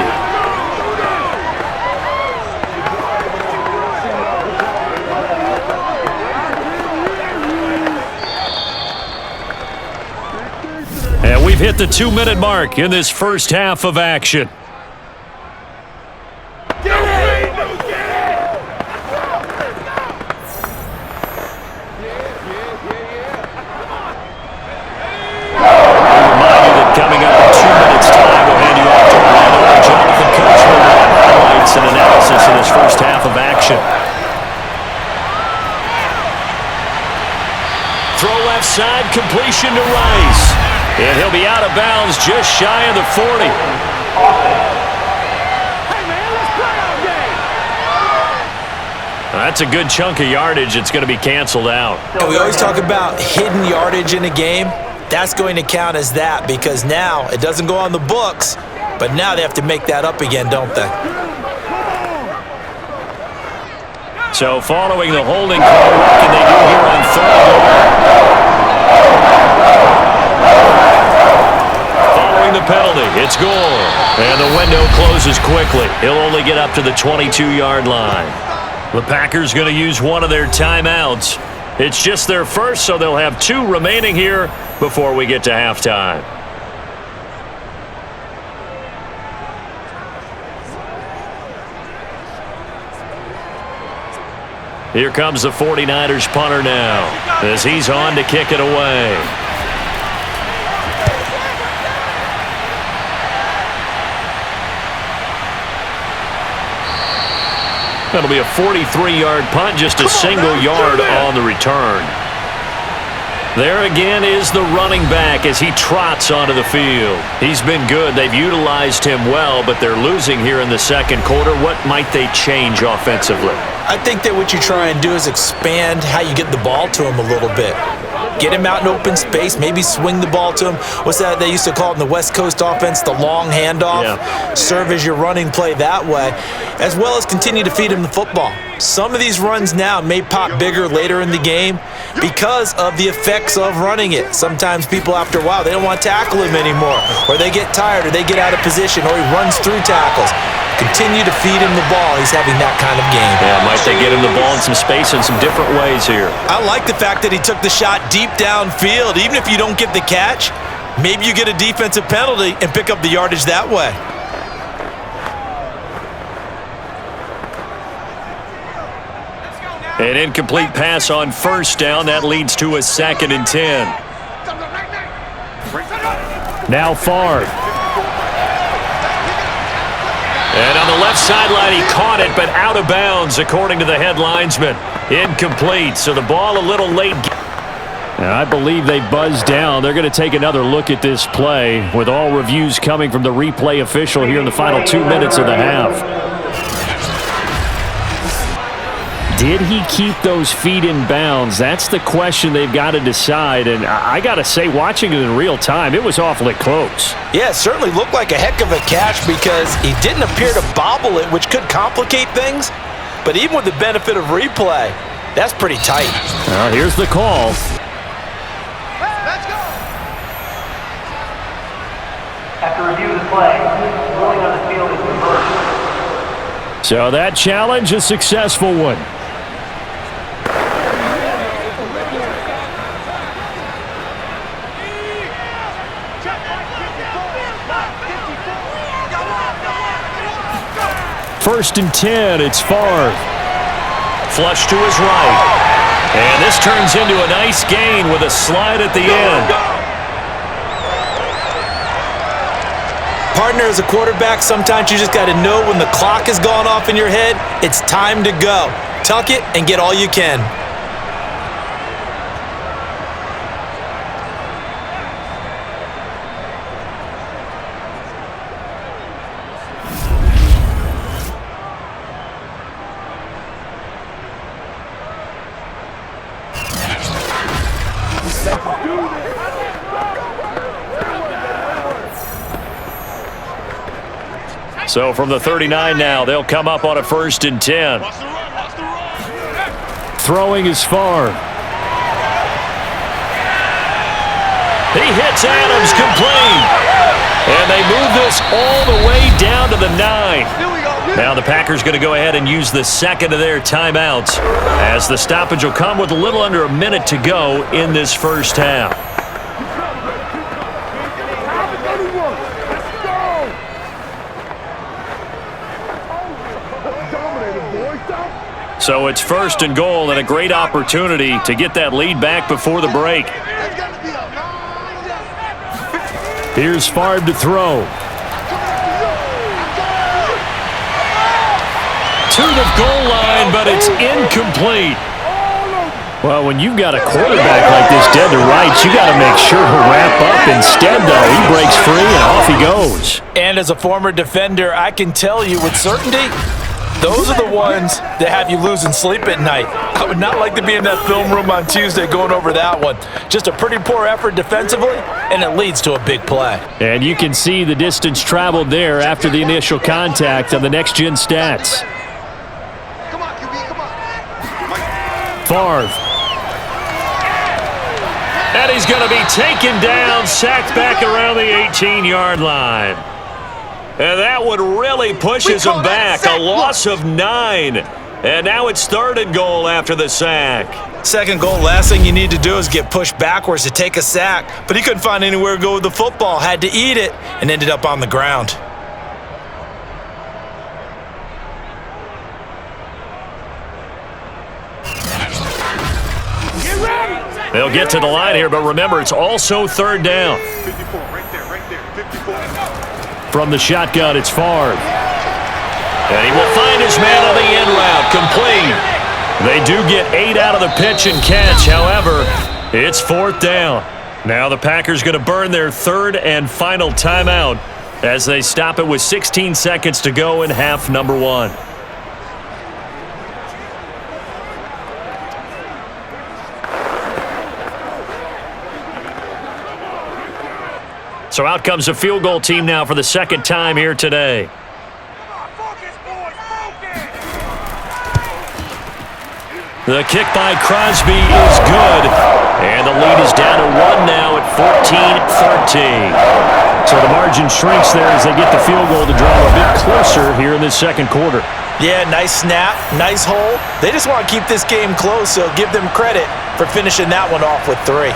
And we've hit the 2-minute mark in this first half of action. Coming up in 2 minutes' time, we'll hand you off to Jonathan Coach for highlights and analysis in this first half of action. Throw left side, completion to Rice. And he'll be out of bounds just shy of the 40. That's a good chunk of yardage. It's going to be canceled out. And we always talk about hidden yardage in a game. That's going to count as that because now it doesn't go on the books, but now they have to make that up again, don't they? So following the holding call, what can they do here on 3rd down? Following the penalty, it's Gore. And the window closes quickly. He'll only get up to the 22-yard line. The Packers going to use one of their timeouts. It's just their first, so they'll have 2 remaining here before we get to halftime. Here comes the 49ers punter now as he's on to kick it away. It'll be a 43-yard punt, just a single yard on the return. There again is the running back as he trots onto the field. He's been good. They've utilized him well, but they're losing here in the second quarter. What might they change offensively? I think that what you try and do is expand how you get the ball to him a little bit. Get him out in open space, maybe swing the ball to him. What's that they used to call it in the West Coast offense, the long handoff? Yeah. Serve as your running play that way, as well as continue to feed him the football. Some of these runs now may pop bigger later in the game because of the effects of running it. Sometimes people, after a while, they don't want to tackle him anymore, or they get tired, or they get out of position, or he runs through tackles. Continue to feed him the ball. He's having that kind of game. Yeah, might they get him the ball in some space in some different ways here? I like the fact that he took the shot deep downfield. Even if you don't get the catch, maybe you get a defensive penalty and pick up the yardage that way. An incomplete pass on first down. That leads to a 2nd and 10. Now Favre. And on the left sideline, he caught it, but out of bounds, according to the head linesman. Incomplete, so the ball a little late. And I believe they buzzed down. They're going to take another look at this play, with all reviews coming from the replay official here in the final 2 minutes of the half. Did he keep those feet in bounds? That's the question they've got to decide. And I got to say, watching it in real time, it was awfully close. Yeah, it certainly looked like a heck of a catch because he didn't appear to bobble it, which could complicate things. But even with the benefit of replay, that's pretty tight. Here's the call. Let's go. After review of the play, ruling on the field is reversed. So that challenge, a successful one. First and 10, it's Favre. Flush to his right. And this turns into a nice gain with a slide at the end. Partner, as a quarterback, sometimes you just got to know when the clock has gone off in your head, it's time to go. Tuck it and get all you can. So from the 39 now, they'll come up on a 1st and 10. Throwing is Favre. He hits Adams complete. And they move this all the way down to the 9. Now the Packers going to go ahead and use the second of their timeouts, as the stoppage will come with a little under a minute to go in this first half. So it's 1st and goal, and a great opportunity to get that lead back before the break. Here's Favre to throw. To the goal line, but it's incomplete. Well, when you've got a quarterback like this dead to rights, you got to make sure he'll wrap up. Instead, though, he breaks free and off he goes. And as a former defender, I can tell you with certainty, those are the ones that have you losing sleep at night. I would not like to be in that film room on Tuesday going over that one. Just a pretty poor effort defensively, and it leads to a big play. And you can see the distance traveled there after the initial contact on the next-gen stats. Come on, QB, come on. Favre. And he's going to be taken down, sacked back around the 18-yard line. And that one really pushes him back. A loss of 9. And now it's 3rd and goal after the sack. Second goal, last thing you need to do is get pushed backwards to take a sack. But he couldn't find anywhere to go with the football, had to eat it, and ended up on the ground. They'll get to the line here, but remember, it's also 3rd down. 54, right there, 54. From the shotgun, it's Favre. And he will find his man on the end route, complete. They do get 8 out of the pitch and catch. However, it's 4th down. Now the Packers going to burn their 3rd and final timeout as they stop it with 16 seconds to go in half number 1. So out comes a field goal team now for the 2nd time here today. The kick by Crosby is good, and the lead is down to 1 now at 14-13. So the margin shrinks there as they get the field goal to draw a bit closer here in this 2nd quarter. Yeah, nice snap, nice hole. They just want to keep this game close, so give them credit for finishing that one off with 3.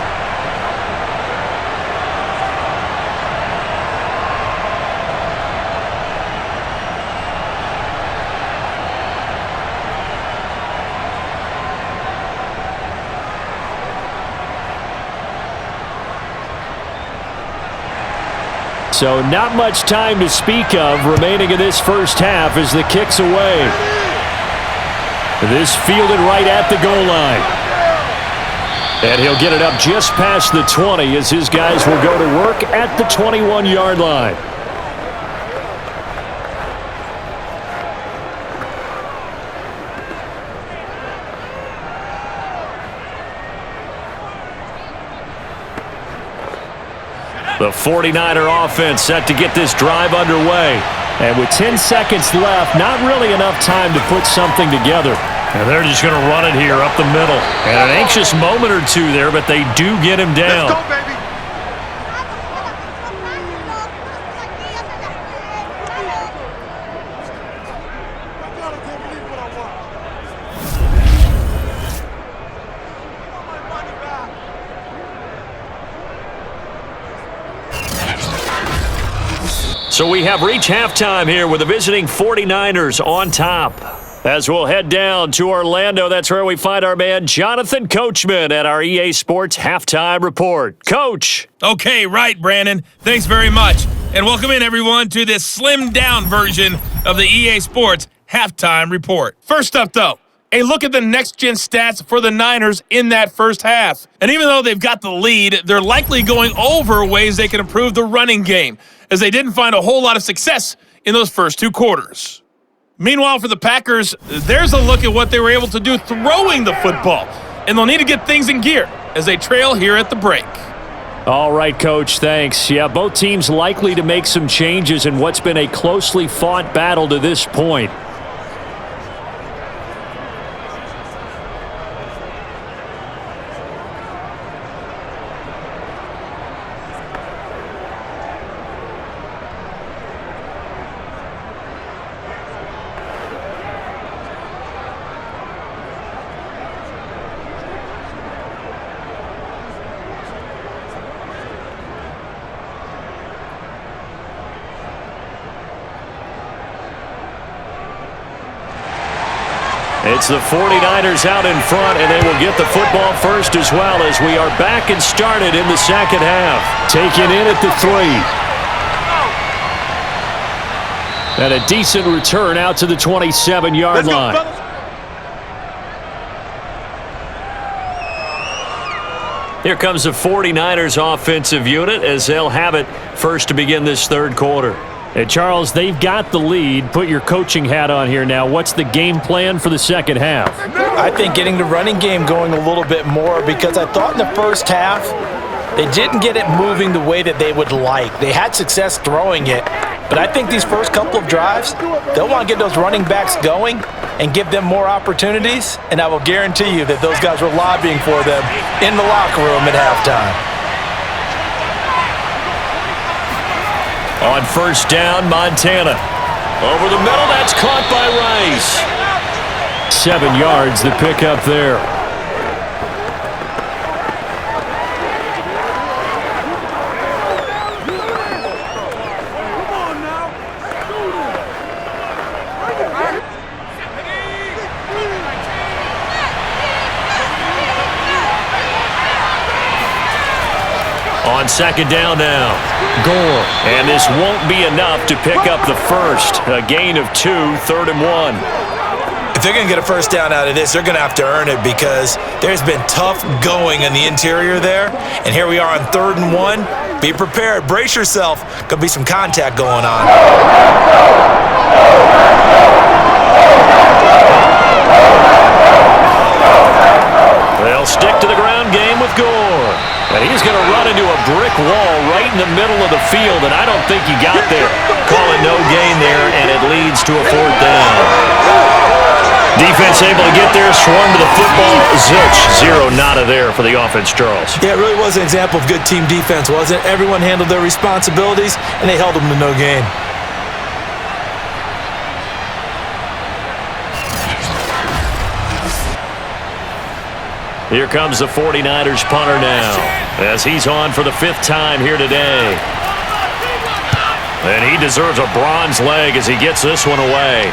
So not much time to speak of remaining in this first half as the kick's away. This fielded right at the goal line. And he'll get it up just past the 20 as his guys will go to work at the 21-yard line. The 49er offense set to get this drive underway. And with 10 seconds left, not really enough time to put something together. And they're just going to run it here up the middle. And an anxious moment or two there, but they do get him down. Let's go, baby. So we have reached halftime here with the visiting 49ers on top. As we'll head down to Orlando, that's where we find our man Jonathan Coachman at our EA Sports Halftime Report. Coach. Okay, right, Brandon. Thanks very much. And welcome in, everyone, to this slimmed-down version of the EA Sports Halftime Report. First up, though, a look at the next-gen stats for the Niners in that first half. And even though they've got the lead, they're likely going over ways they can improve the running game, as they didn't find a whole lot of success in those first 2 quarters. Meanwhile, for the Packers, there's a look at what they were able to do throwing the football, and they'll need to get things in gear as they trail here at the break. All right, Coach, thanks. Yeah, both teams likely to make some changes in what's been a closely fought battle to this point. It's the 49ers out in front, and they will get the football first as well as we are back and started in the second half. Taken in at the 3. And a decent return out to the 27-yard line. Here comes the 49ers offensive unit as they'll have it first to begin this 3rd quarter. Hey, Charles, they've got the lead. Put your coaching hat on here now. What's the game plan for the second half? I think getting the running game going a little bit more, because I thought in the first half they didn't get it moving the way that they would like. They had success throwing it, but I think these first couple of drives, they'll want to get those running backs going and give them more opportunities, and I will guarantee you that those guys were lobbying for them in the locker room at halftime. On first down, Montana. Over the middle, that's caught by Rice. 7 yards the pick up there. On second down now. Gore. And this won't be enough to pick up the first. A gain of 2, 3rd and 1. If they're going to get a first down out of this, they're going to have to earn it because there's been tough going in the interior there. And here we are on 3rd and 1. Be prepared. Brace yourself. Going to be some contact going on. They'll stick to the ground game with Gore. And he's going to run into a brick wall right in the middle of the field, and I don't think he got there. Call it no gain there, and it leads to a 4th down. Defense able to get there, swung to the football. Zilch, 0 nada there for the offense, Charles. Yeah, it really was an example of good team defense, wasn't it? Everyone handled their responsibilities, and they held them to no gain. Here comes the 49ers punter now, as he's on for the 5th time here today. And he deserves a bronze leg as he gets this one away.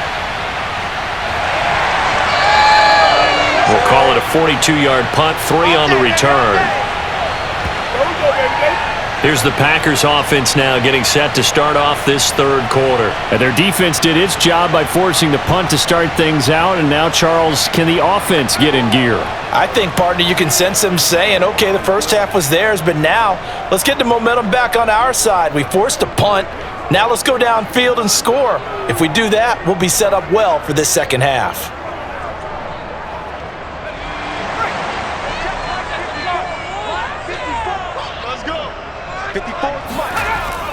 We'll call it a 42-yard punt, 3 on the return. Here's the Packers offense now getting set to start off this 3rd quarter. And their defense did its job by forcing the punt to start things out. And now, Charles, can the offense get in gear? I think, partner, you can sense them saying, okay, the first half was theirs, but now let's get the momentum back on our side. We forced a punt. Now let's go downfield and score. If we do that, we'll be set up well for this second half.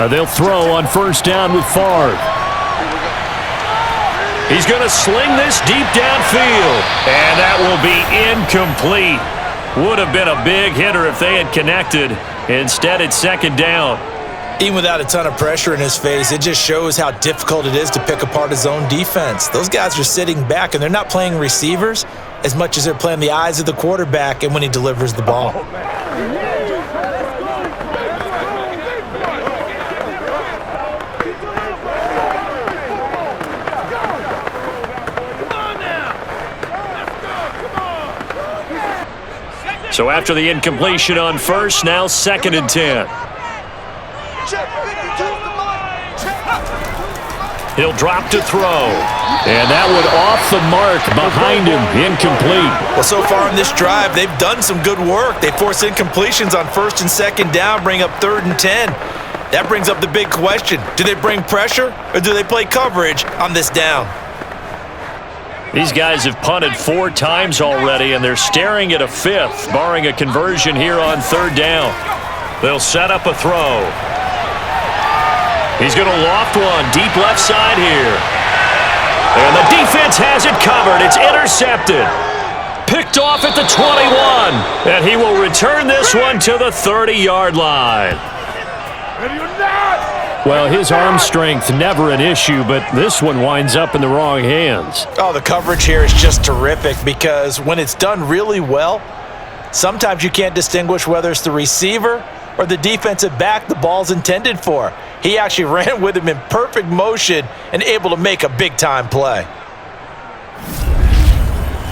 They'll throw on 1st down with Favre. He's going to sling this deep downfield, and that will be incomplete. Would have been a big hitter if they had connected. Instead, it's 2nd down. Even without a ton of pressure in his face, it just shows how difficult it is to pick apart his own defense. Those guys are sitting back, and they're not playing receivers as much as they're playing the eyes of the quarterback and when he delivers the ball. So after the incompletion on 1st, now 2nd and 10. He'll drop to throw. And that one off the mark behind him, incomplete. Well, so far in this drive, they've done some good work. They force incompletions on 1st and 2nd down, bring up 3rd and 10. That brings up the big question. Do they bring pressure or do they play coverage on this down? These guys have punted 4 times already, and they're staring at a 5th, barring a conversion here on 3rd down. They'll set up a throw. He's going to loft one deep left side here. And the defense has it covered. It's intercepted. Picked off at the 21. And he will return this one to the 30-yard line. Well, his arm strength, never an issue, but this one winds up in the wrong hands. Oh, the coverage here is just terrific because when it's done really well, sometimes you can't distinguish whether it's the receiver or the defensive back the ball's intended for. He actually ran with him in perfect motion and able to make a big-time play.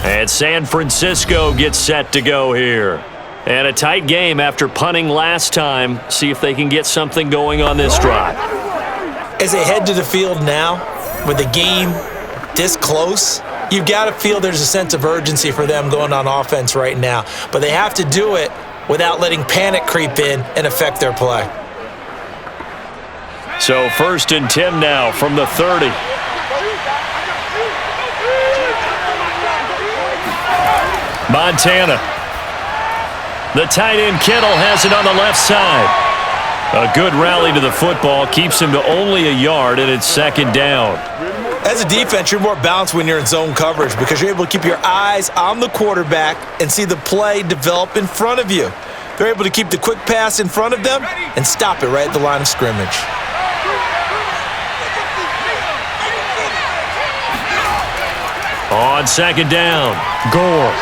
And San Francisco gets set to go here. And a tight game after punting last time. See if they can get something going on this drive. As they head to the field now, with the game this close, you've got to feel there's a sense of urgency for them going on offense right now. But they have to do it without letting panic creep in and affect their play. So 1st and 10 now from the 30. Montana. The tight end Kittle has it on the left side. A good rally to the football keeps him to only a yard, and it's 2nd down. As a defense, you're more balanced when you're in zone coverage because you're able to keep your eyes on the quarterback and see the play develop in front of you. They're able to keep the quick pass in front of them and stop it right at the line of scrimmage. On 2nd down, Gore.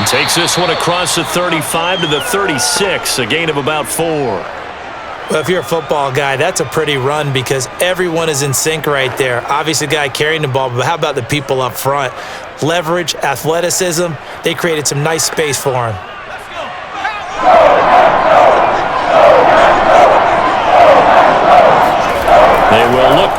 Takes this one across the 35 to the 36, a gain of about 4. Well, if you're a football guy, that's a pretty run because everyone is in sync right there. Obviously, the guy carrying the ball, but how about the people up front? Leverage, athleticism, they created some nice space for him.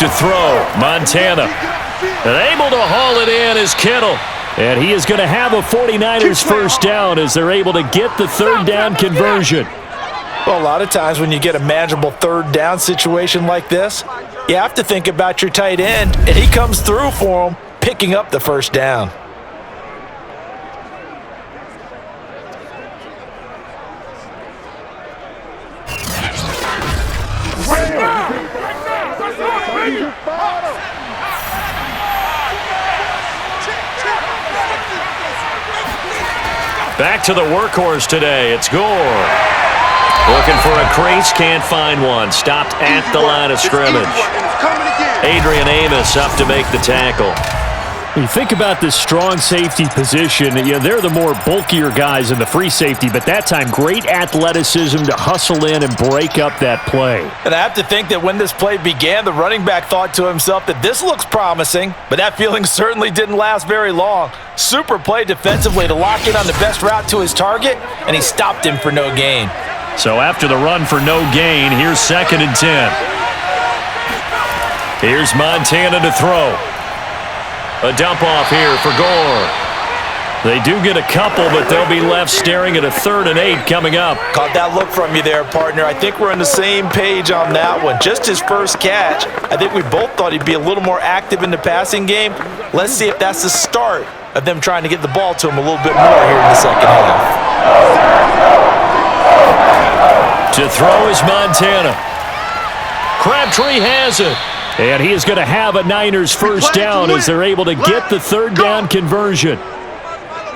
to throw. Montana. And able to haul it in is Kittle. And he is going to have a 49ers first down as they're able to get the third down conversion. Well, a lot of times when you get a manageable third down situation like this, you have to think about your tight end, and he comes through for him, picking up the first down. Back to the workhorse today. It's Gore. Looking for a crease, can't find one. Stopped at the line of scrimmage. Adrian Amos up to make the tackle. You think about this strong safety position, they're the more bulkier guys in the free safety, but that time great athleticism to hustle in and break up that play. And I have to think that when this play began, the running back thought to himself that this looks promising, but that feeling certainly didn't last very long. Super play defensively to lock in on the best route to his target, and he stopped him for no gain. So after the run for no gain, here's 2nd and 10. Here's Montana to throw. A dump off here for Gore. They do get a couple, but they'll be left staring at a 3rd and 8 coming up. Caught that look from you there, partner. I think we're on the same page on that one. Just his first catch. I think we both thought he'd be a little more active in the passing game. Let's see if that's the start of them trying to get the ball to him a little bit more here in the second half. To throw is Montana. Crabtree has it. And he is going to have a Niners first down as they're able to get the third down conversion.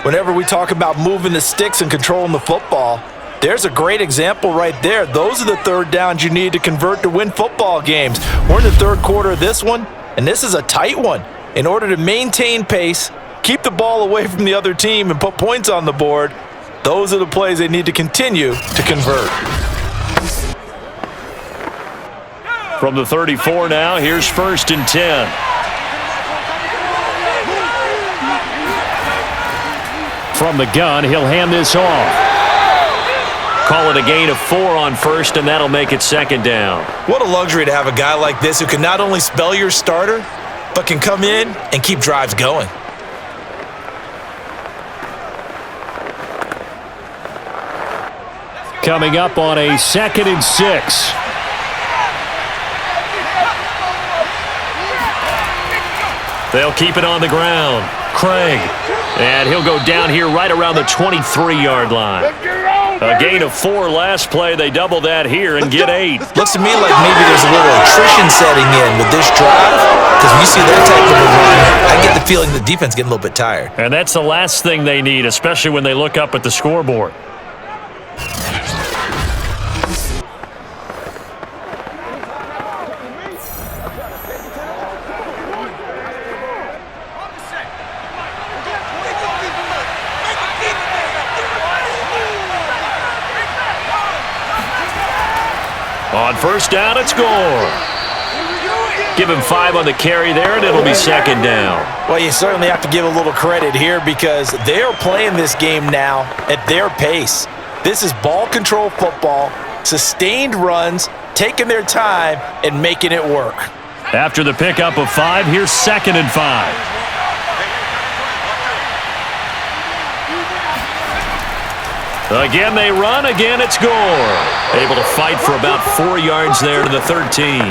Whenever we talk about moving the sticks and controlling the football, there's a great example right there. Those are the third downs you need to convert to win football games. We're in the third quarter of this one, and this is a tight one. In order to maintain pace, keep the ball away from the other team, and put points on the board, those are the plays they need to continue to convert. From the 34 now, here's 1st and 10. From the gun, he'll hand this off. Call it a gain of 4 on 1st, and that'll make it 2nd down. What a luxury to have a guy like this who can not only spell your starter, but can come in and keep drives going. Coming up on a 2nd and 6. They'll keep it on the ground. Craig. And he'll go down here right around the 23-yard line. A gain of 4 last play. They double that here and get 8. Looks to me like maybe there's a little attrition setting in with this drive, because when you see that type of a run, I get the feeling the defense getting a little bit tired. And that's the last thing they need, especially when they look up at the scoreboard. On 1st down, it's Gore. Give him 5 on the carry there, and it'll be 2nd down. Well, you certainly have to give a little credit here because they are playing this game now at their pace. This is ball control football, sustained runs, taking their time, and making it work. After the pickup of 5, here's 2nd and 5. Again, they run. Again, it's Gore. Able to fight for about 4 yards there to the 13.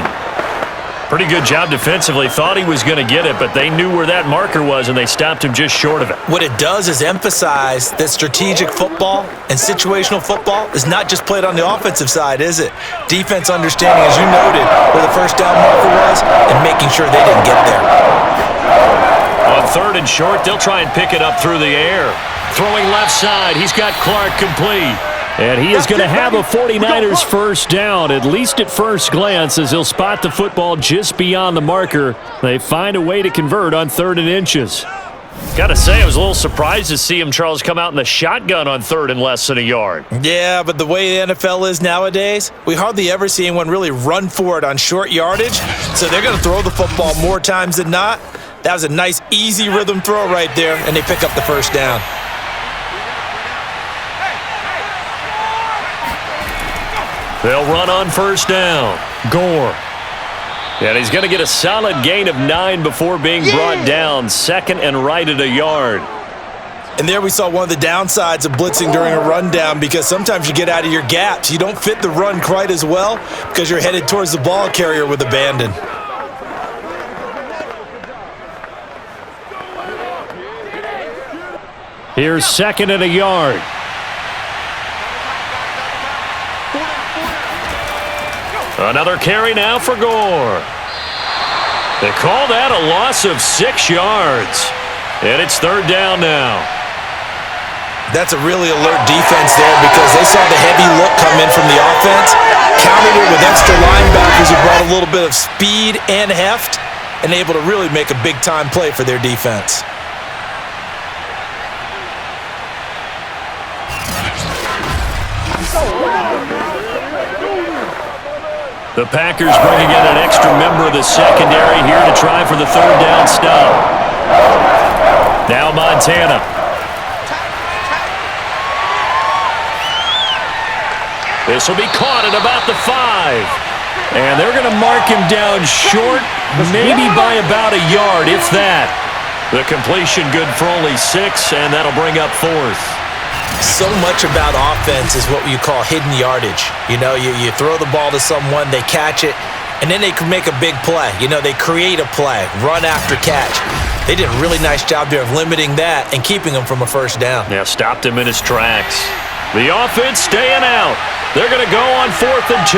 Pretty good job defensively. Thought he was going to get it, but they knew where that marker was, and they stopped him just short of it. What it does is emphasize that strategic football and situational football is not just played on the offensive side, is it? Defense understanding, as you noted, where the first down marker was and making sure they didn't get there. On 3rd and short, they'll try and pick it up through the air. Throwing left side, he's got Clark complete. And he is going to have a 49ers first down, at least at first glance, as he'll spot the football just beyond the marker. They find a way to convert on 3rd and inches. Got to say, I was a little surprised to see him, Charles, come out in the shotgun on 3rd and less than a yard. Yeah, but the way the NFL is nowadays, we hardly ever see anyone really run for it on short yardage. So they're going to throw the football more times than not. That was a nice, easy rhythm throw right there, and they pick up the first down. They'll run on 1st down. Gore. And he's going to get a solid gain of 9 before being brought down. 2nd and right at a yard. And there we saw one of the downsides of blitzing during a rundown, because sometimes you get out of your gaps. You don't fit the run quite as well because you're headed towards the ball carrier with abandon. Here's 2nd and a yard. Another carry now for Gore. They call that a loss of 6 yards. And it's 3rd down now. That's a really alert defense there, because they saw the heavy look come in from the offense, countered it with extra linebackers who brought a little bit of speed and heft, and able to really make a big-time play for their defense. The Packers bringing in an extra member of the secondary here to try for the 3rd down stop. Now Montana. This will be caught at about the 5. And they're going to mark him down short, maybe by about a yard, if that. The completion good for only 6, and that'll bring up 4th. So much about offense is what you call hidden yardage. You know, you throw the ball to someone, they catch it, and then they can make a big play. You know, they create a play, run after catch. They did a really nice job there of limiting that and keeping him from a 1st down. Yeah, stopped him in his tracks. The offense staying out. They're going to go on 4th and 2.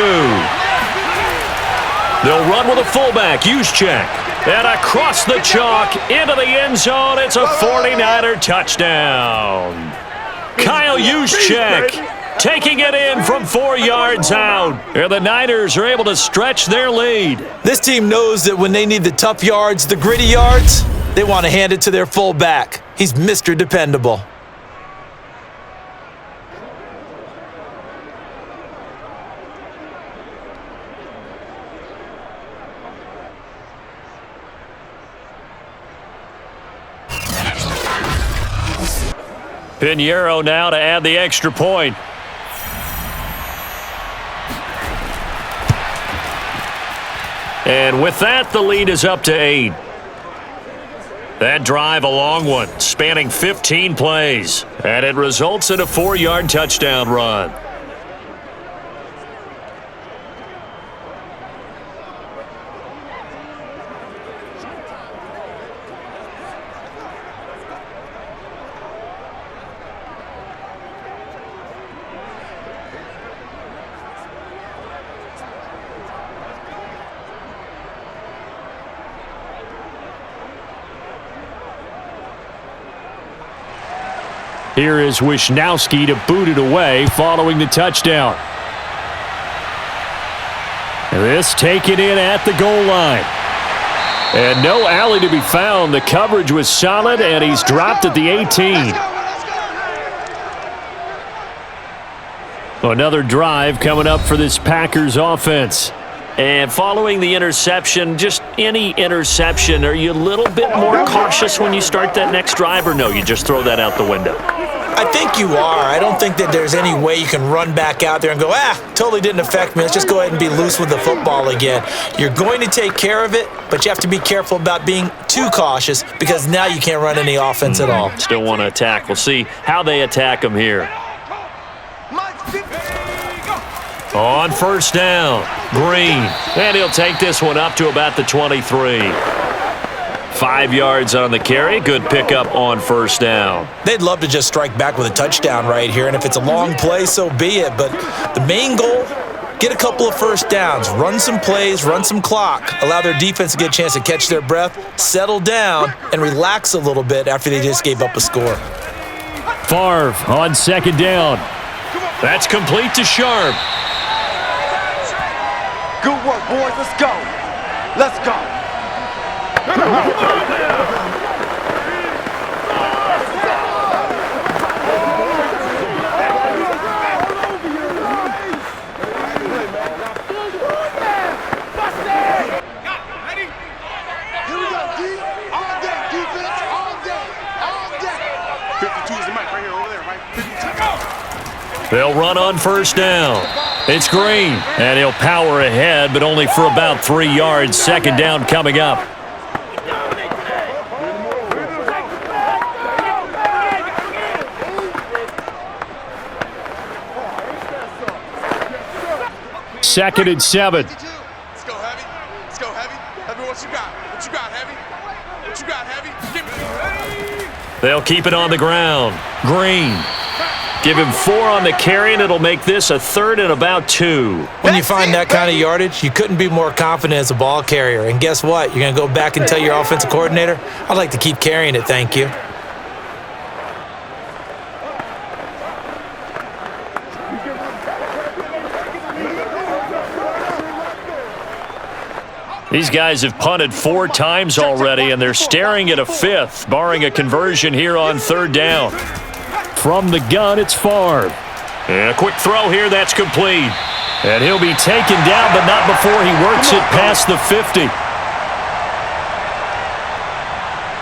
They'll run with a fullback, Juszczyk. And across the chalk, into the end zone, it's a 49er touchdown. Kyle Juszczyk taking it in from 4 yards out. And the Niners are able to stretch their lead. This team knows that when they need the tough yards, the gritty yards, they want to hand it to their fullback. He's Mr. Dependable. Pinheiro now to add the extra point. And with that, the lead is up to 8. That drive, a long one, spanning 15 plays. And it results in a 4-yard touchdown run. Here is Wisnowski to boot it away following the touchdown. This taken in at the goal line. And no alley to be found. The coverage was solid, and he's dropped at the 18. Another drive coming up for this Packers offense. And following the interception, just any interception, are you a little bit more cautious when you start that next drive, or no, you just throw that out the window? I think you are. I don't think that there's any way you can run back out there and go, totally didn't affect me. Let's just go ahead and be loose with the football again. You're going to take care of it, but you have to be careful about being too cautious, because now you can't run any offense at all. Still want to attack. We'll see how they attack him here. On 1st down, Green. And he'll take this one up to about the 23. 5 yards on the carry. Good pickup on 1st down. They'd love to just strike back with a touchdown right here, and if it's a long play, so be it. But the main goal, get a couple of 1st downs, run some plays, run some clock, allow their defense to get a chance to catch their breath, settle down, and relax a little bit after they just gave up a score. Favre on 2nd down. That's complete to Sharp. Good work, boys. Let's go. Let's go. They'll run on 1st down. It's Green, and he'll power ahead, but only for about 3 yards. Second down coming up. Second and 7. Let's go, Heavy. Let's go, Heavy. Heavy, what you got? What you got, Heavy? What you got, Heavy? Give me. They'll keep it on the ground. Green. Give him 4 on the carry, and it'll make this a 3rd and about 2. When you find that kind of yardage, you couldn't be more confident as a ball carrier. And guess what? You're going to go back and tell your offensive coordinator, I'd like to keep carrying it, thank you. These guys have punted 4 times already, and they're staring at a 5th, barring a conversion here on 3rd down. From the gun, it's Favre. And a quick throw here, that's complete. And he'll be taken down, but not before he works it past the 50.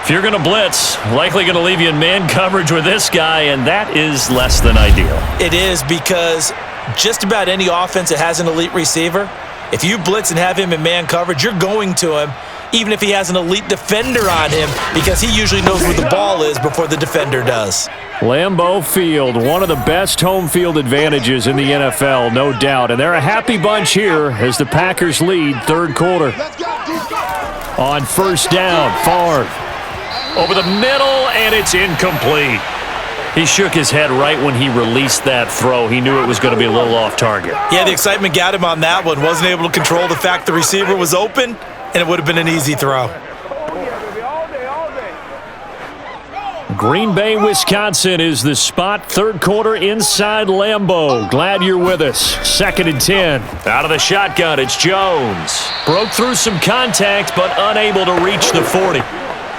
If you're going to blitz, likely going to leave you in man coverage with this guy, and that is less than ideal. It is, because just about any offense that has an elite receiver, if you blitz and have him in man coverage, you're going to him, even if he has an elite defender on him, because he usually knows where the ball is before the defender does. Lambeau Field, one of the best home field advantages in the NFL, no doubt. And they're a happy bunch here as the Packers lead 3rd quarter. On 1st down, Favre. Over the middle, and it's incomplete. He shook his head right when he released that throw. He knew it was going to be a little off target. Yeah, the excitement got him on that one. Wasn't able to control the fact the receiver was open, and it would have been an easy throw. Green Bay, Wisconsin is the spot. 3rd quarter inside Lambeau. Glad you're with us. 2nd and 10. Out of the shotgun, it's Jones. Broke through some contact, but unable to reach the 40.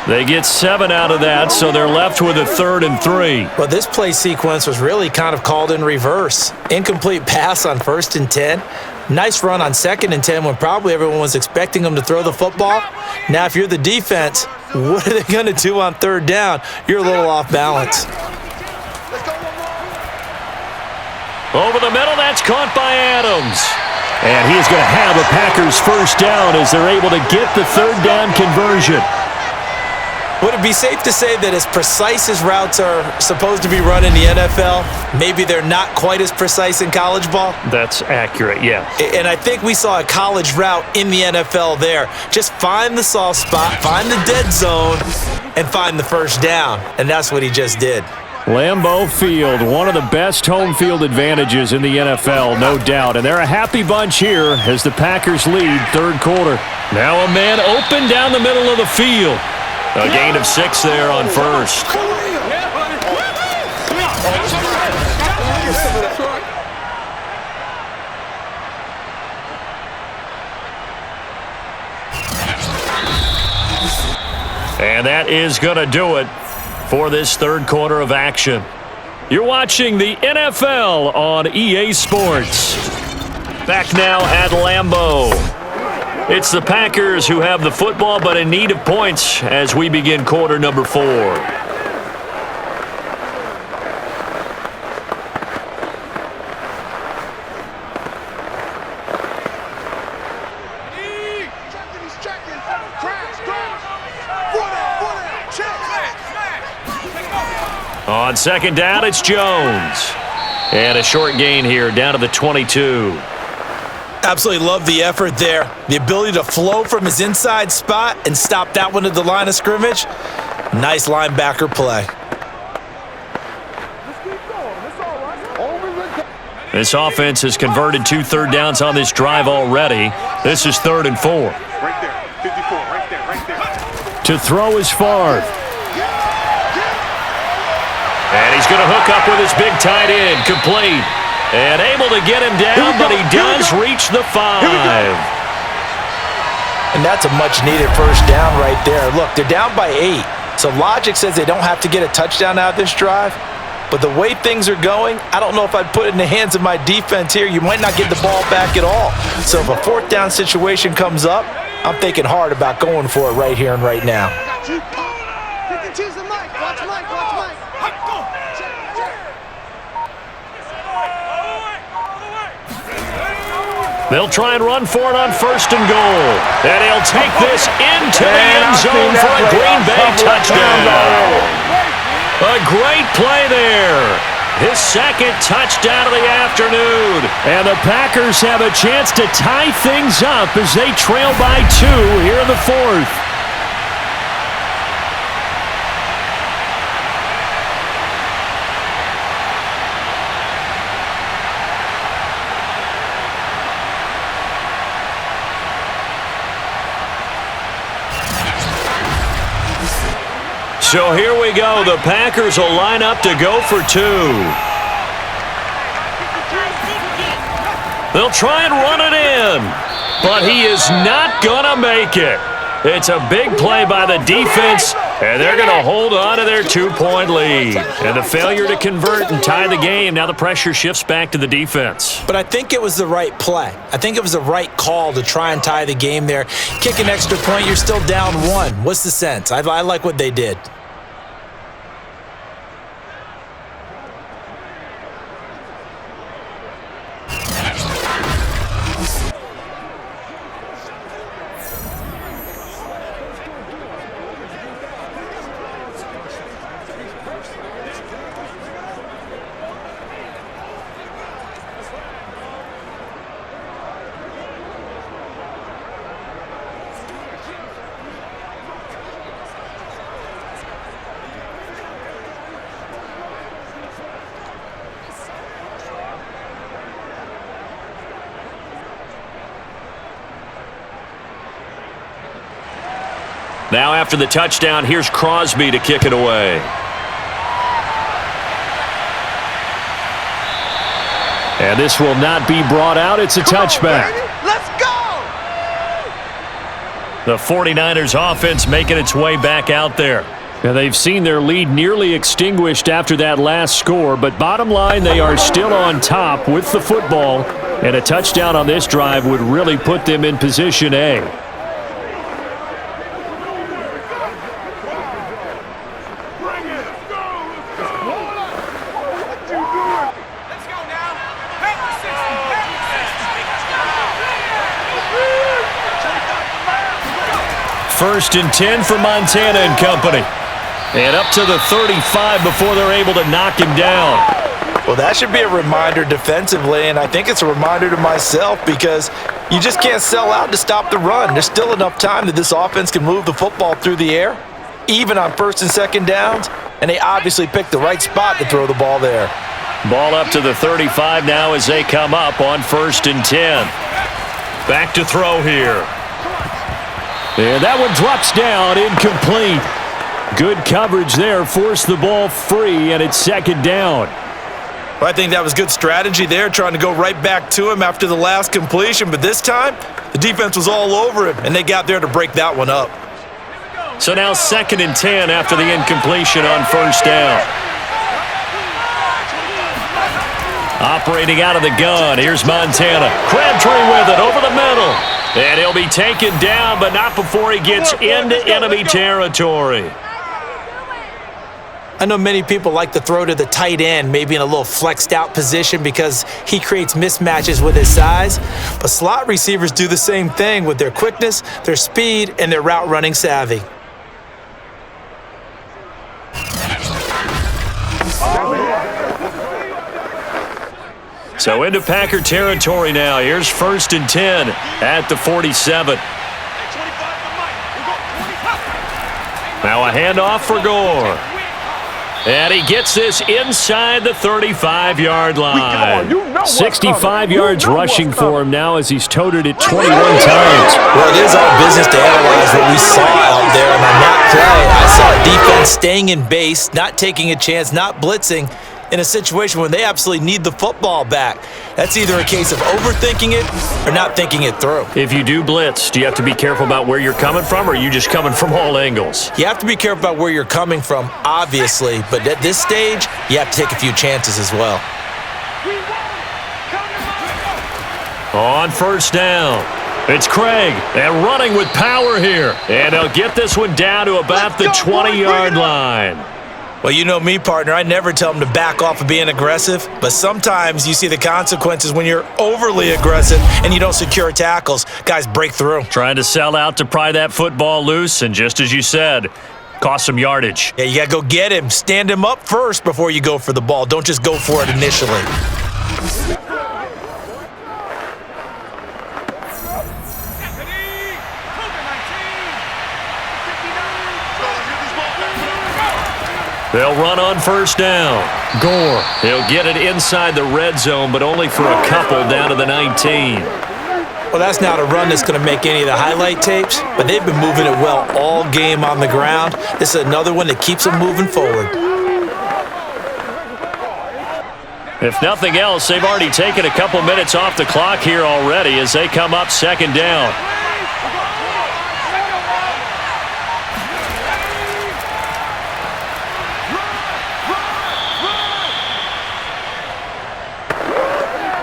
They get 7 out of that, so they're left with a 3rd and 3. Well, this play sequence was really kind of called in reverse. Incomplete pass on 1st and 10. Nice run on 2nd and 10 when probably everyone was expecting them to throw the football. Now, if you're the defense, what are they going to do on 3rd down? You're a little off balance. Over the middle, that's caught by Adams. And he's going to have a Packers 1st down as they're able to get the 3rd down conversion. Would it be safe to say that as precise as routes are supposed to be run in the NFL, maybe they're not quite as precise in college ball? That's accurate, yeah. And I think we saw a college route in the NFL there. Just find the soft spot, find the dead zone, and find the 1st down. And that's what he just did. Lambeau Field, one of the best home field advantages in the NFL, no doubt. And they're a happy bunch here as the Packers lead 3rd quarter. Now a man open down the middle of the field. A gain of 6 there on 1st. And that is going to do it for this 3rd quarter of action. You're watching the NFL on EA Sports. Back now at Lambeau. It's the Packers who have the football, but in need of points as we begin quarter number 4. On 2nd down, it's Jones. And a short gain here, down to the 22. Absolutely love the effort there. The ability to flow from his inside spot and stop that one at the line of scrimmage. Nice linebacker play. This offense has converted 2 third downs on this drive already. This is 3rd and 4. Right there. 54. Right there. To throw is Favre. And he's going to hook up with his big tight end. Complete. And able to get him down, but he does reach the 5. And that's a much-needed 1st down right there. Look, they're down by 8. So logic says they don't have to get a touchdown out of this drive. But the way things are going, I don't know if I'd put it in the hands of my defense here. You might not get the ball back at all. So if a 4th down situation comes up, I'm thinking hard about going for it right here and right now. They'll try and run for it on 1st and goal. And he'll take this into the end zone for a Green Bay touchdown. A great play there. His second touchdown of the afternoon. And the Packers have a chance to tie things up as they trail by 2 here in the 4th. So here we go. The Packers will line up to go for 2. They'll try and run it in, but he is not going to make it. It's a big play by the defense, and they're going to hold on to their 2-point lead. And the failure to convert and tie the game, now the pressure shifts back to the defense. But I think it was the right play. I think it was the right call to try and tie the game there. Kick an extra point, you're still down 1. What's the sense? I like what they did. Now after the touchdown, here's Crosby to kick it away. And this will not be brought out. It's a touchback. Let's go! The 49ers offense making its way back out there. And they've seen their lead nearly extinguished after that last score, but bottom line, they are still on top with the football, and a touchdown on this drive would really put them in position A. First and 10 for Montana and company. And up to the 35 before they're able to knock him down. Well, that should be a reminder defensively, and I think it's a reminder to myself because you just can't sell out to stop the run. There's still enough time that this offense can move the football through the air, even on 1st and 2nd downs, and they obviously picked the right spot to throw the ball there. Ball up to the 35 now as they come up on 1st and 10. Back to throw here. And that one drops down, incomplete. Good coverage there, forced the ball free, and it's 2nd down. Well, I think that was good strategy there, trying to go right back to him after the last completion, but this time, the defense was all over him, and they got there to break that one up. So now 2nd and 10 after the incompletion on 1st down. Operating out of the gun, here's Montana. Crabtree with it over the middle. And he'll be taken down, but not before he gets into enemy territory. I know many people like to throw to the tight end, maybe in a little flexed out position because he creates mismatches with his size. But slot receivers do the same thing with their quickness, their speed, and their route running savvy. So into Packer territory now. Here's 1st and 10 at the 47. Now a handoff for Gore. And he gets this inside the 35-yard line. 65 yards rushing for him now as he's toted it 21 times. Well, it is our business to analyze what we saw out there. And on that play, I saw a defense staying in base, not taking a chance, not blitzing, in a situation where they absolutely need the football back. That's either a case of overthinking it or not thinking it through. If you do blitz, do you have to be careful about where you're coming from, or are you just coming from all angles? You have to be careful about where you're coming from, obviously, but at this stage, you have to take a few chances as well. On 1st down, it's Craig, and running with power here. And they'll get this one down to about the 20-yard line. Well, you know me, partner. I never tell them to back off of being aggressive, but sometimes you see the consequences when you're overly aggressive and you don't secure tackles. Guys break through. Trying to sell out to pry that football loose, and just as you said, cost some yardage. Yeah, you got to go get him. Stand him up first before you go for the ball. Don't just go for it initially. They'll run on first down. Gore. He'll get it inside the red zone, but only for a couple down to the 19. Well, that's not a run that's going to make any of the highlight tapes, but they've been moving it well all game on the ground. This is another one that keeps them moving forward. If nothing else, they've already taken a couple minutes off the clock here already as they come up second down.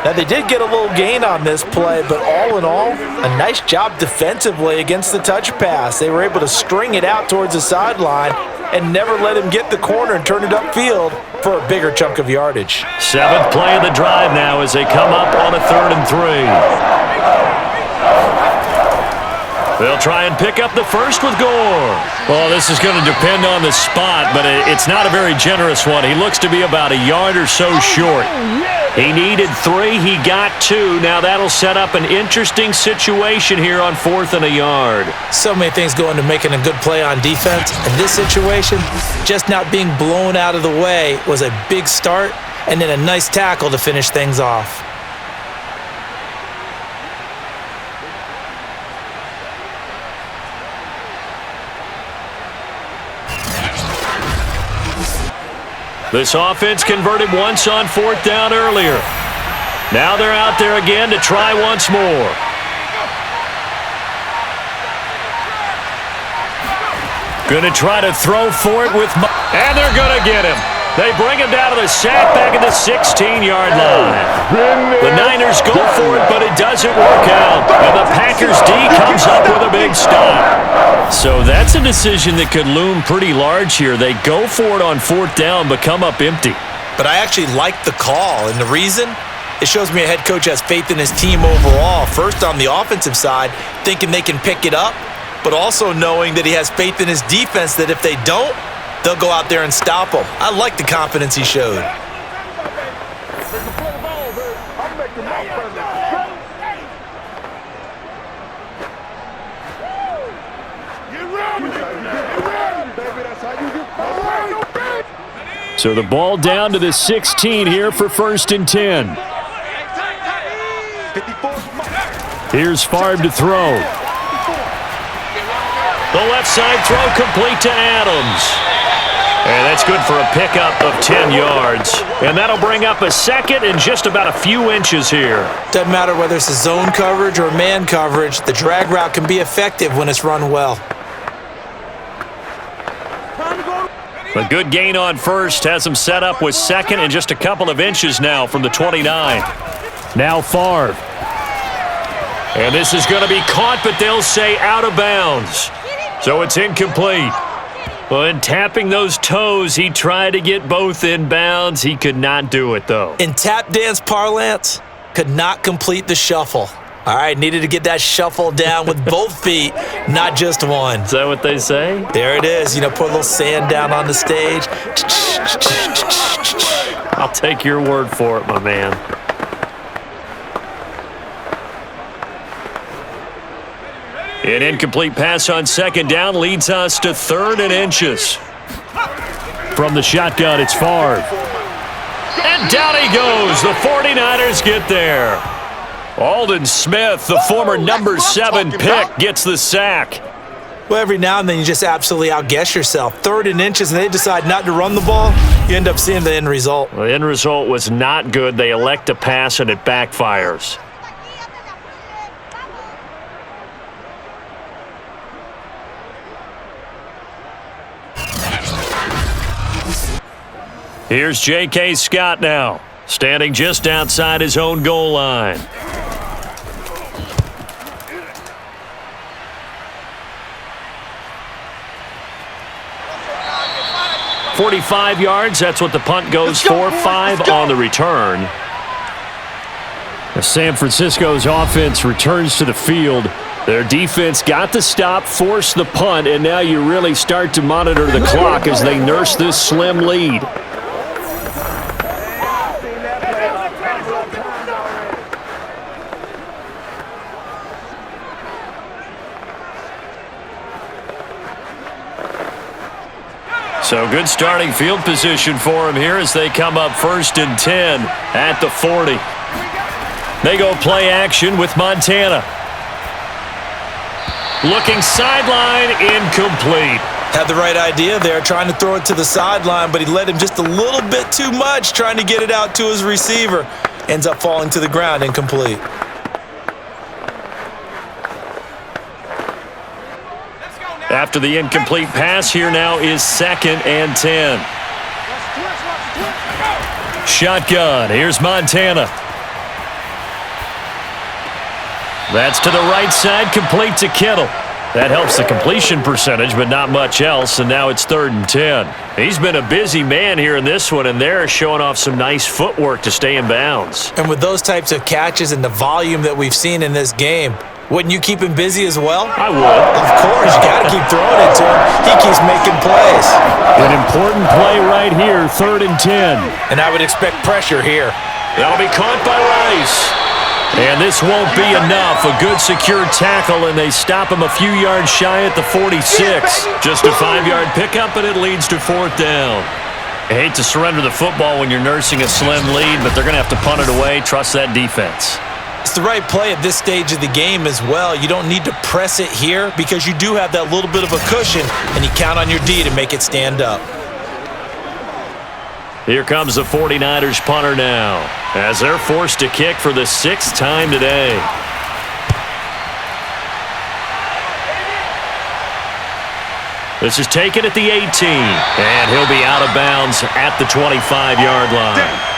Now, they did get a little gain on this play, but all in all, a nice job defensively against the touch pass. They were able to string it out towards the sideline and never let him get the corner and turn it upfield for a bigger chunk of yardage. Seventh play of the drive now as they come up on a 3rd and 3. They'll try and pick up the first with Gore. Well, this is going to depend on the spot, but it's not a very generous one. He looks to be about a yard or so short. He needed 3. He got 2. Now that'll set up an interesting situation here on 4th and a yard. So many things go into making a good play on defense. In this situation, just not being blown out of the way was a big start, and then a nice tackle to finish things off. This offense converted once on 4th down earlier. Now they're out there again to try once more. Going to try to throw for it with... And they're going to get him. They bring him down to the sack back at the 16-yard line. The Niners go for it, but it doesn't work out. And the Packers D comes up with a big stop. So that's a decision that could loom pretty large here. They go for it on 4th down, but come up empty. But I actually like the call, and the reason? It shows me a head coach has faith in his team overall. First on the offensive side, thinking they can pick it up, but also knowing that he has faith in his defense that if they don't, they'll go out there and stop them. I like the confidence he showed. So the ball down to the 16 here for 1st and 10. Here's Favre to throw. The left side throw complete to Adams. And that's good for a pickup of 10 yards. And that'll bring up a 2nd and just about a few inches here. Doesn't matter whether it's a zone coverage or man coverage, the drag route can be effective when it's run well. A good gain on first has him set up with 2nd and just a couple of inches now from the 29. Now Favre. And this is going to be caught, but they'll say out of bounds. So it's incomplete. Well, in tapping those toes, he tried to get both in bounds. He could not do it, though. In tap dance parlance, could not complete the shuffle. All right, needed to get that shuffle down with both feet, not just one. Is that what they say? There it is. You know, put a little sand down on the stage. I'll take your word for it, my man. An incomplete pass on 2nd down leads us to 3rd and inches. From the shotgun, it's Favre. And down he goes. The 49ers get there. Aldon Smith, the former number 7 pick, gets the sack. Well, every now and then you just absolutely outguess yourself. 3rd and inches, and they decide not to run the ball. You end up seeing the end result. The end result was not good. They elect to pass, and it backfires. Here's J.K. Scott now, standing just outside his own goal line. 45 yards, that's what the punt goes for. 5 on the return. San Francisco's offense returns to the field. Their defense got the stop, forced the punt, and now you really start to monitor the clock as they nurse this slim lead. So good starting field position for him here as they come up 1st and 10 at the 40. They go play action with Montana. Looking sideline, incomplete. Had the right idea there, trying to throw it to the sideline, but he led him just a little bit too much, trying to get it out to his receiver. Ends up falling to the ground, incomplete. After the incomplete pass, here now is 2nd and 10. Shotgun, here's Montana. That's to the right side, complete to Kittle. That helps the completion percentage, but not much else, and now it's 3rd and 10. He's been a busy man here in this one, and they're showing off some nice footwork to stay in bounds. And with those types of catches and the volume that we've seen in this game, wouldn't you keep him busy as well? I would. Of course, you got to keep throwing it to him. He keeps making plays. An important play right here, 3rd and 10. And I would expect pressure here. That'll be caught by Rice. And this won't be enough. A good secure tackle, and they stop him a few yards shy at the 46. Just a 5-yard pickup, and it leads to 4th down. I hate to surrender the football when you're nursing a slim lead, but they're going to have to punt it away. Trust that defense. It's the right play at this stage of the game as well. You don't need to press it here because you do have that little bit of a cushion, and you count on your D to make it stand up. Here comes the 49ers punter now, as they're forced to kick for the 6th time today. This is taken at the 18, and he'll be out of bounds at the 25-yard line.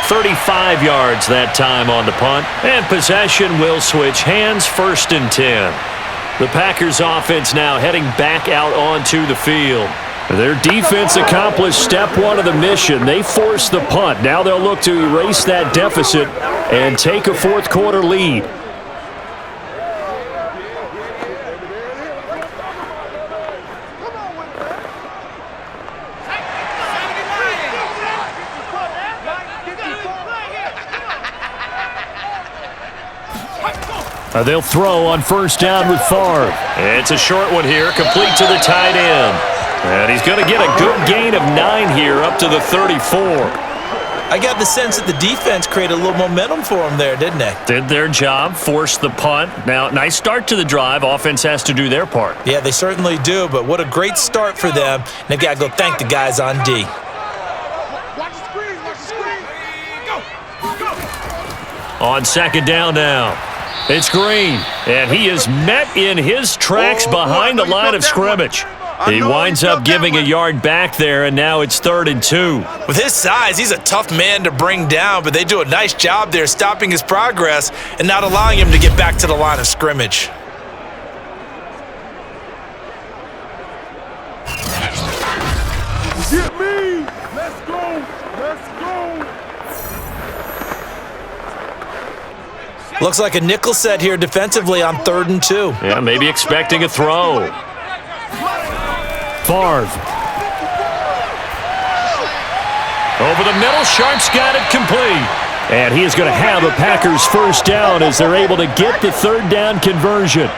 35 yards that time on the punt, and possession will switch hands, 1st and 10. The Packers offense now heading back out onto the field. Their defense accomplished step 1 of the mission. They forced the punt. Now they'll look to erase that deficit and take a 4th quarter lead. They'll throw on 1st down with Favre. It's a short one here, complete to the tight end. And he's going to get a good gain of 9 here up to the 34. I got the sense that the defense created a little momentum for him there, didn't they? Did their job, forced the punt. Now, nice start to the drive. Offense has to do their part. Yeah, they certainly do, but what a great start for them. And they've got to go thank the guys on D. Watch the screen, watch the screen. Go, go. On 2nd down now. It's Green, and he is met in his tracks behind the line of scrimmage. He winds up giving a yard back there, and now it's 3rd and 2. With his size, he's a tough man to bring down, but they do a nice job there stopping his progress and not allowing him to get back to the line of scrimmage. Get me! Let's go! Let's go! Looks like a nickel set here defensively on 3rd and 2. Yeah, maybe expecting a throw. Favre. Over the middle, Sharp's got it complete. And he is going to have a Packers 1st down as they're able to get the 3rd down conversion.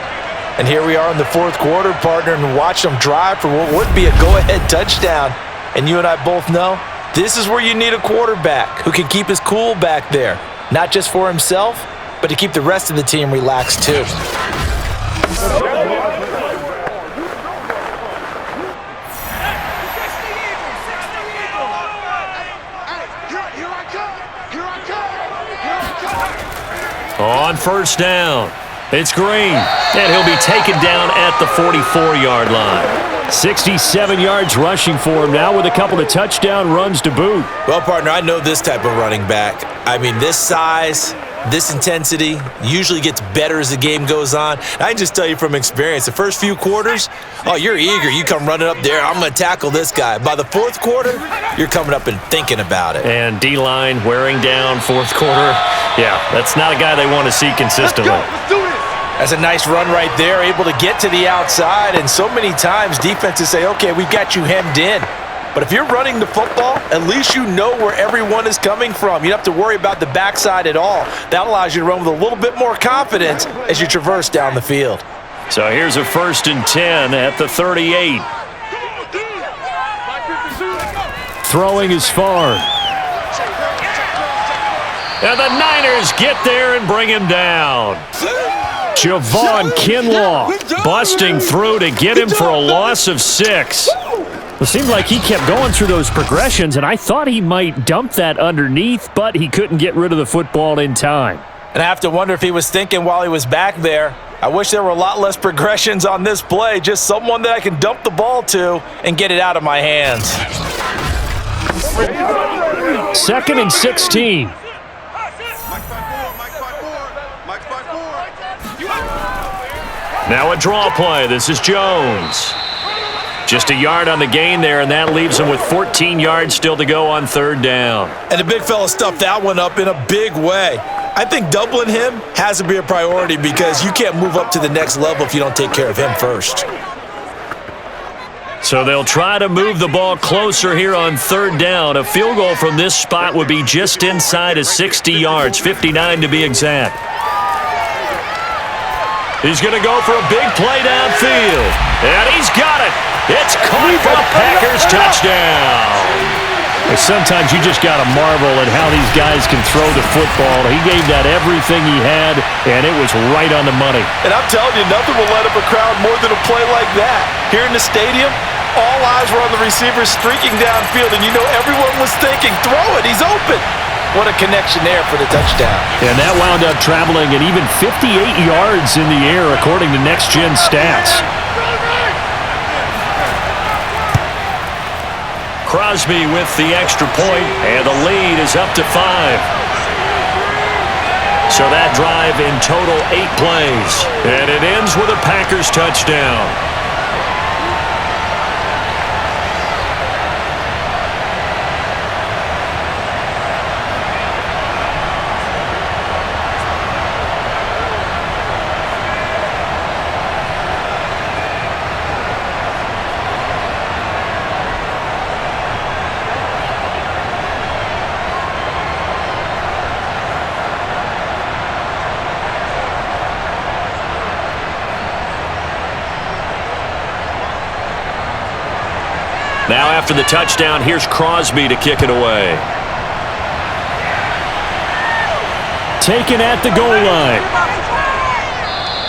And here we are in the 4th quarter, partner, and watch them drive for what would be a go-ahead touchdown. And you and I both know this is where you need a quarterback who can keep his cool back there, not just for himself, but to keep the rest of the team relaxed too. On 1st down, it's Green, and he'll be taken down at the 44-yard line. 67 yards rushing for him now with a couple of touchdown runs to boot. Well, partner, I know this type of running back. I mean, this size, This intensity usually gets better as the game goes on. I can just tell you from experience, the first few quarters, oh, you're eager. You come running up there, I'm going to tackle this guy. By the fourth quarter, you're coming up and thinking about it. And D-line wearing down fourth quarter. Yeah, that's not a guy they want to see consistently. Let's do this. That's a nice run right there, able to get to the outside. And so many times defenses say, okay, we've got you hemmed in. But if you're running the football, at least you know where everyone is coming from. You don't have to worry about the backside at all. That allows you to run with a little bit more confidence as you traverse down the field. So here's a 1st and 10 at the 38. Throwing is far. And the Niners get there and bring him down. Javon Kinlaw busting through to get him for a loss of 6. It seemed like he kept going through those progressions, and I thought he might dump that underneath, but he couldn't get rid of the football in time. And I have to wonder if he was thinking while he was back there, I wish there were a lot less progressions on this play, just someone that I can dump the ball to and get it out of my hands. 2nd and 16. Now a draw play. This is Jones. Just a yard on the gain there, and that leaves him with 14 yards still to go on 3rd down. And the big fella stuffed that one up in a big way. I think doubling him has to be a priority because you can't move up to the next level if you don't take care of him first. So they'll try to move the ball closer here on 3rd down. A field goal from this spot would be just inside of 60 yards, 59 to be exact. He's going to go for a big play downfield. And he's got it. It's caught for a Packers touchdown. Sometimes you just got to marvel at how these guys can throw the football. He gave that everything he had, and it was right on the money. And I'm telling you, nothing will light up a crowd more than a play like that. Here in the stadium, all eyes were on the receiver streaking downfield, and you know everyone was thinking, throw it, he's open. What a connection there for the touchdown. And that wound up traveling an even 58 yards in the air, according to Next Gen Stats. Crosby with the extra point, and the lead is up to 5. So that drive in total 8 plays, and it ends with a Packers touchdown. Now after the touchdown, here's Crosby to kick it away. Taken at the goal line.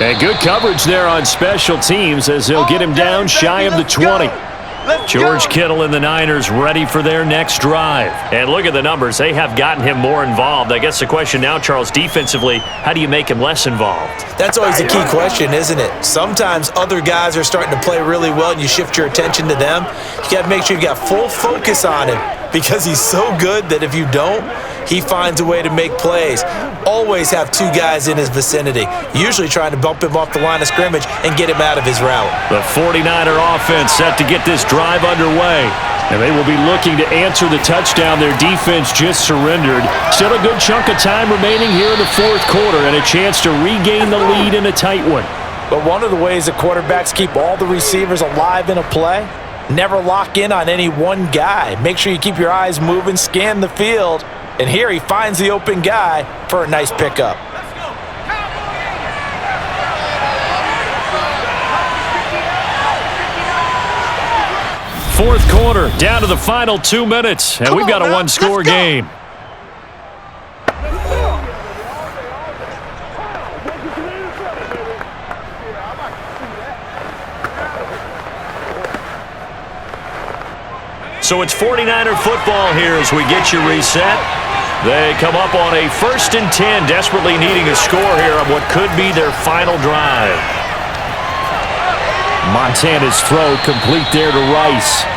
And good coverage there on special teams as they'll get him down shy of the 20. George Kittle and the Niners ready for their next drive. And look at the numbers. They have gotten him more involved. I guess the question now, Charles, defensively, how do you make him less involved? That's always the key question, isn't it? Sometimes other guys are starting to play really well and you shift your attention to them. You got to make sure you got full focus on him because he's so good that if you don't, he finds a way to make plays. Always have 2 guys in his vicinity, usually trying to bump him off the line of scrimmage and get him out of his route. The 49er offense set to get this drive underway. And they will be looking to answer the touchdown their defense just surrendered. Still a good chunk of time remaining here in the 4th quarter and a chance to regain the lead in a tight one. But one of the ways that quarterbacks keep all the receivers alive in a play, never lock in on any one guy. Make sure you keep your eyes moving, scan the field. And here he finds the open guy for a nice pickup. Fourth quarter, down to the final 2 minutes, and we've got a one-score game. So it's 49er football here as we get you reset. They come up on a 1st and 10, desperately needing a score here on what could be their final drive. Montana's throw complete there to Rice.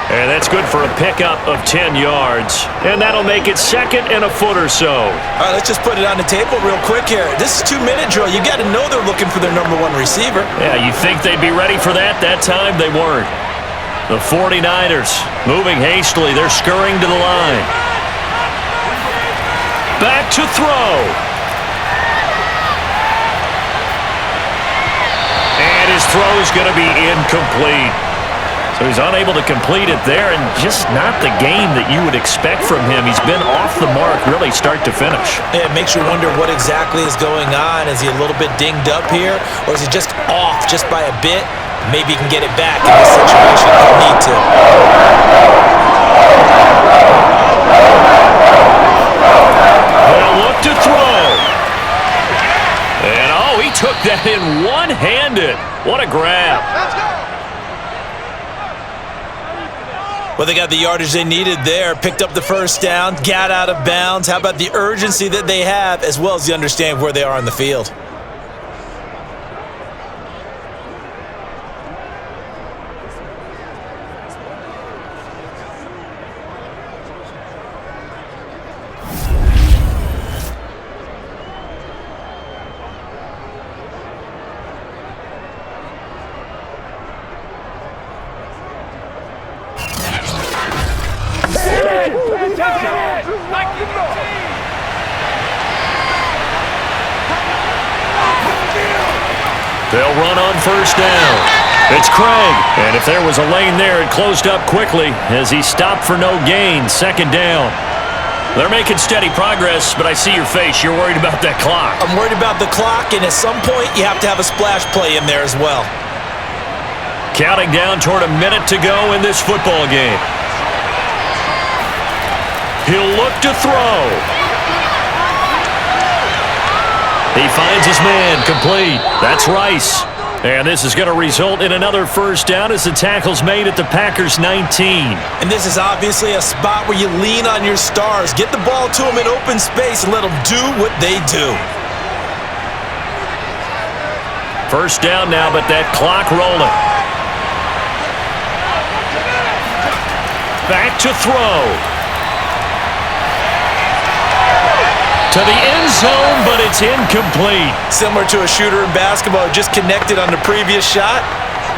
And that's good for a pickup of 10 yards. And that'll make it 2nd and a foot or so. All right, let's just put it on the table real quick here. This is 2-minute drill. You got to know they're looking for their number 1 receiver. Yeah, you think they'd be ready for that? That time they weren't. The 49ers moving hastily. They're scurrying to the line. Back to throw. And his throw's going to be incomplete. So he's unable to complete it there, and just not the game that you would expect from him. He's been off the mark really start to finish. It makes you wonder what exactly is going on. Is he a little bit dinged up here, or is he just off just by a bit? Maybe he can get it back in this situation if you need to. They'll look to throw. And, oh, he took that in one-handed. What a grab. Let's go. Well, they got the yardage they needed there, picked up the first down, got out of bounds. How about the urgency that they have, as well as the understanding where they are on the field? They'll run on first down. It's Craig. And if there was a lane there, it closed up quickly as he stopped for no gain. 2nd down. They're making steady progress, but I see your face. You're worried about that clock. I'm worried about the clock, and at some point, you have to have a splash play in there as well. Counting down toward a minute to go in this football game. He'll look to throw. He finds his man, complete. That's Rice. And this is going to result in another first down as the tackle's made at the Packers' 19. And this is obviously a spot where you lean on your stars. Get the ball to them in open space and let them do what they do. First down now, but that clock rolling. Back to throw. To the end zone, but it's incomplete. Similar to a shooter in basketball who just connected on the previous shot.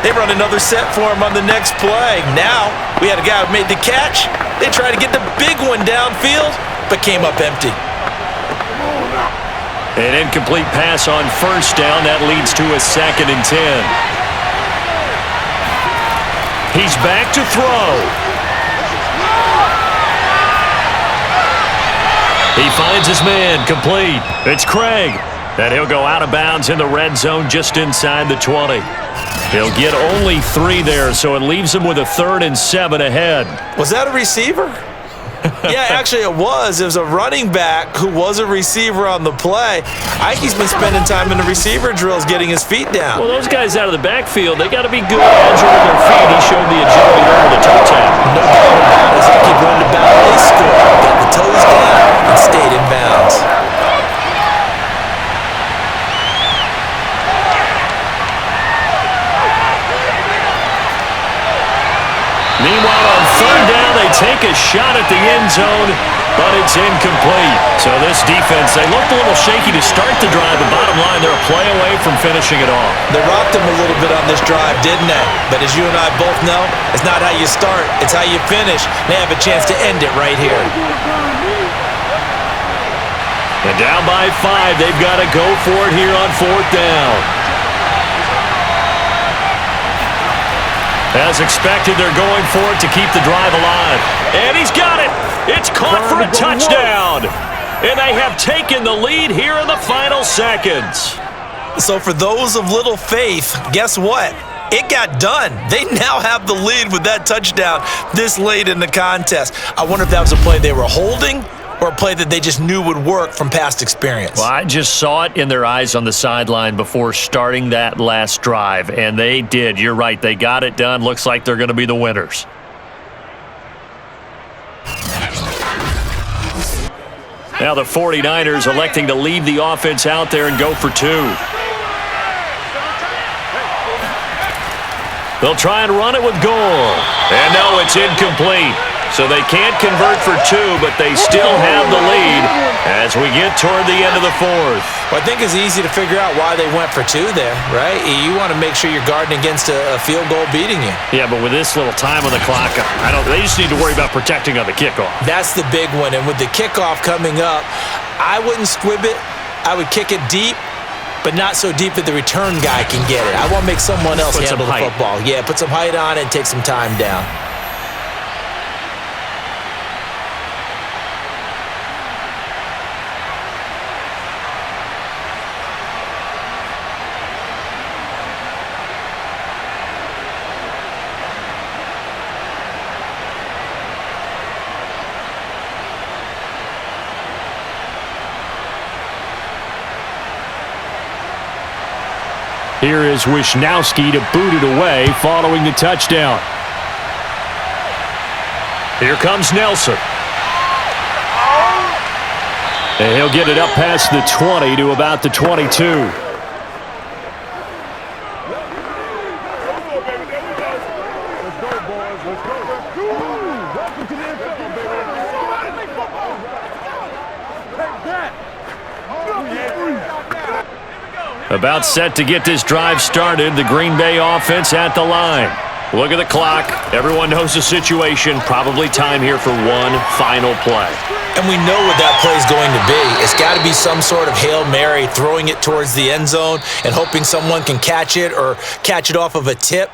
They run another set for him on the next play. Now, we had a guy who made the catch. They tried to get the big one downfield, but came up empty. An incomplete pass on first down. That leads to a 2nd and 10. He's back to throw. He finds his man, complete. It's Craig. And he'll go out of bounds in the red zone just inside the 20. He'll get only 3 there, so it leaves him with a 3rd and 7 ahead. Was that a receiver? Yeah, actually it was. It was a running back who was a receiver on the play. Ike's been spending time in the receiver drills getting his feet down. Well, those guys out of the backfield, they got to be good agile with their feet. He showed the agility there with the toe tap. No doubt about it. As Ike run the bound, they scored. Got the toes down and stayed in bounds. Meanwhile, on 3rd down, they take a shot at the end zone, but it's incomplete. So this defense, they looked a little shaky to start the drive, but bottom line, they're a play away from finishing it off. They rocked him a little bit on this drive, didn't they? But as you and I both know, it's not how you start, it's how you finish. They have a chance to end it right here. And down by 5, they've got to go for it here on 4th down. As expected, they're going for it to keep the drive alive. And he's got it. It's caught for a touchdown. And they have taken the lead here in the final seconds. So for those of little faith, guess what? It got done. They now have the lead with that touchdown this late in the contest. I wonder if that was a play they were holding or a play that they just knew would work from past experience. Well, I just saw it in their eyes on the sideline before starting that last drive, and they did. You're right. They got it done. Looks like they're going to be the winners. Now the 49ers electing to leave the offense out there and go for 2. They'll try and run it with Gore. And no, it's incomplete. So they can't convert for 2, but they still have the lead as we get toward the end of the fourth. Well, I think it's easy to figure out why they went for 2 there, right? You want to make sure you're guarding against a field goal beating you. Yeah, but with this little time on the clock, they just need to worry about protecting on the kickoff. That's the big one. And with the kickoff coming up, I wouldn't squib it. I would kick it deep, but not so deep that the return guy can get it. I want to make someone else handle the football. Yeah, put some height on it and take some time down. Here is Wisnowski to boot it away following the touchdown. Here comes Nelson. And he'll get it up past the 20 to about the 22. About set to get this drive started. The Green Bay offense at the line. Look at the clock. Everyone knows the situation. Probably time here for one final play. And we know what that play is going to be. It's got to be some sort of Hail Mary, throwing it towards the end zone and hoping someone can catch it or catch it off of a tip.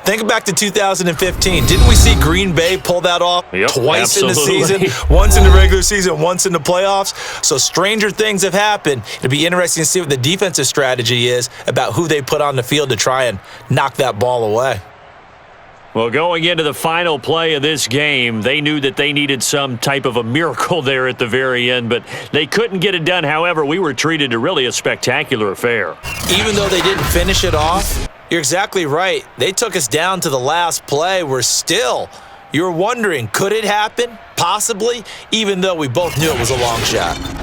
Think back to 2015. Didn't we see Green Bay pull that off twice in the season? Once in the regular season, once in the playoffs. So stranger things have happened. It'll be interesting to see what the defensive strategy is about who they put on the field to try and knock that ball away. Well, going into the final play of this game, they knew that they needed some type of a miracle there at the very end, but they couldn't get it done. However, we were treated to really a spectacular affair. Even though they didn't finish it off, you're exactly right. They took us down to the last play. You're wondering, could it happen? Possibly, even though we both knew it was a long shot.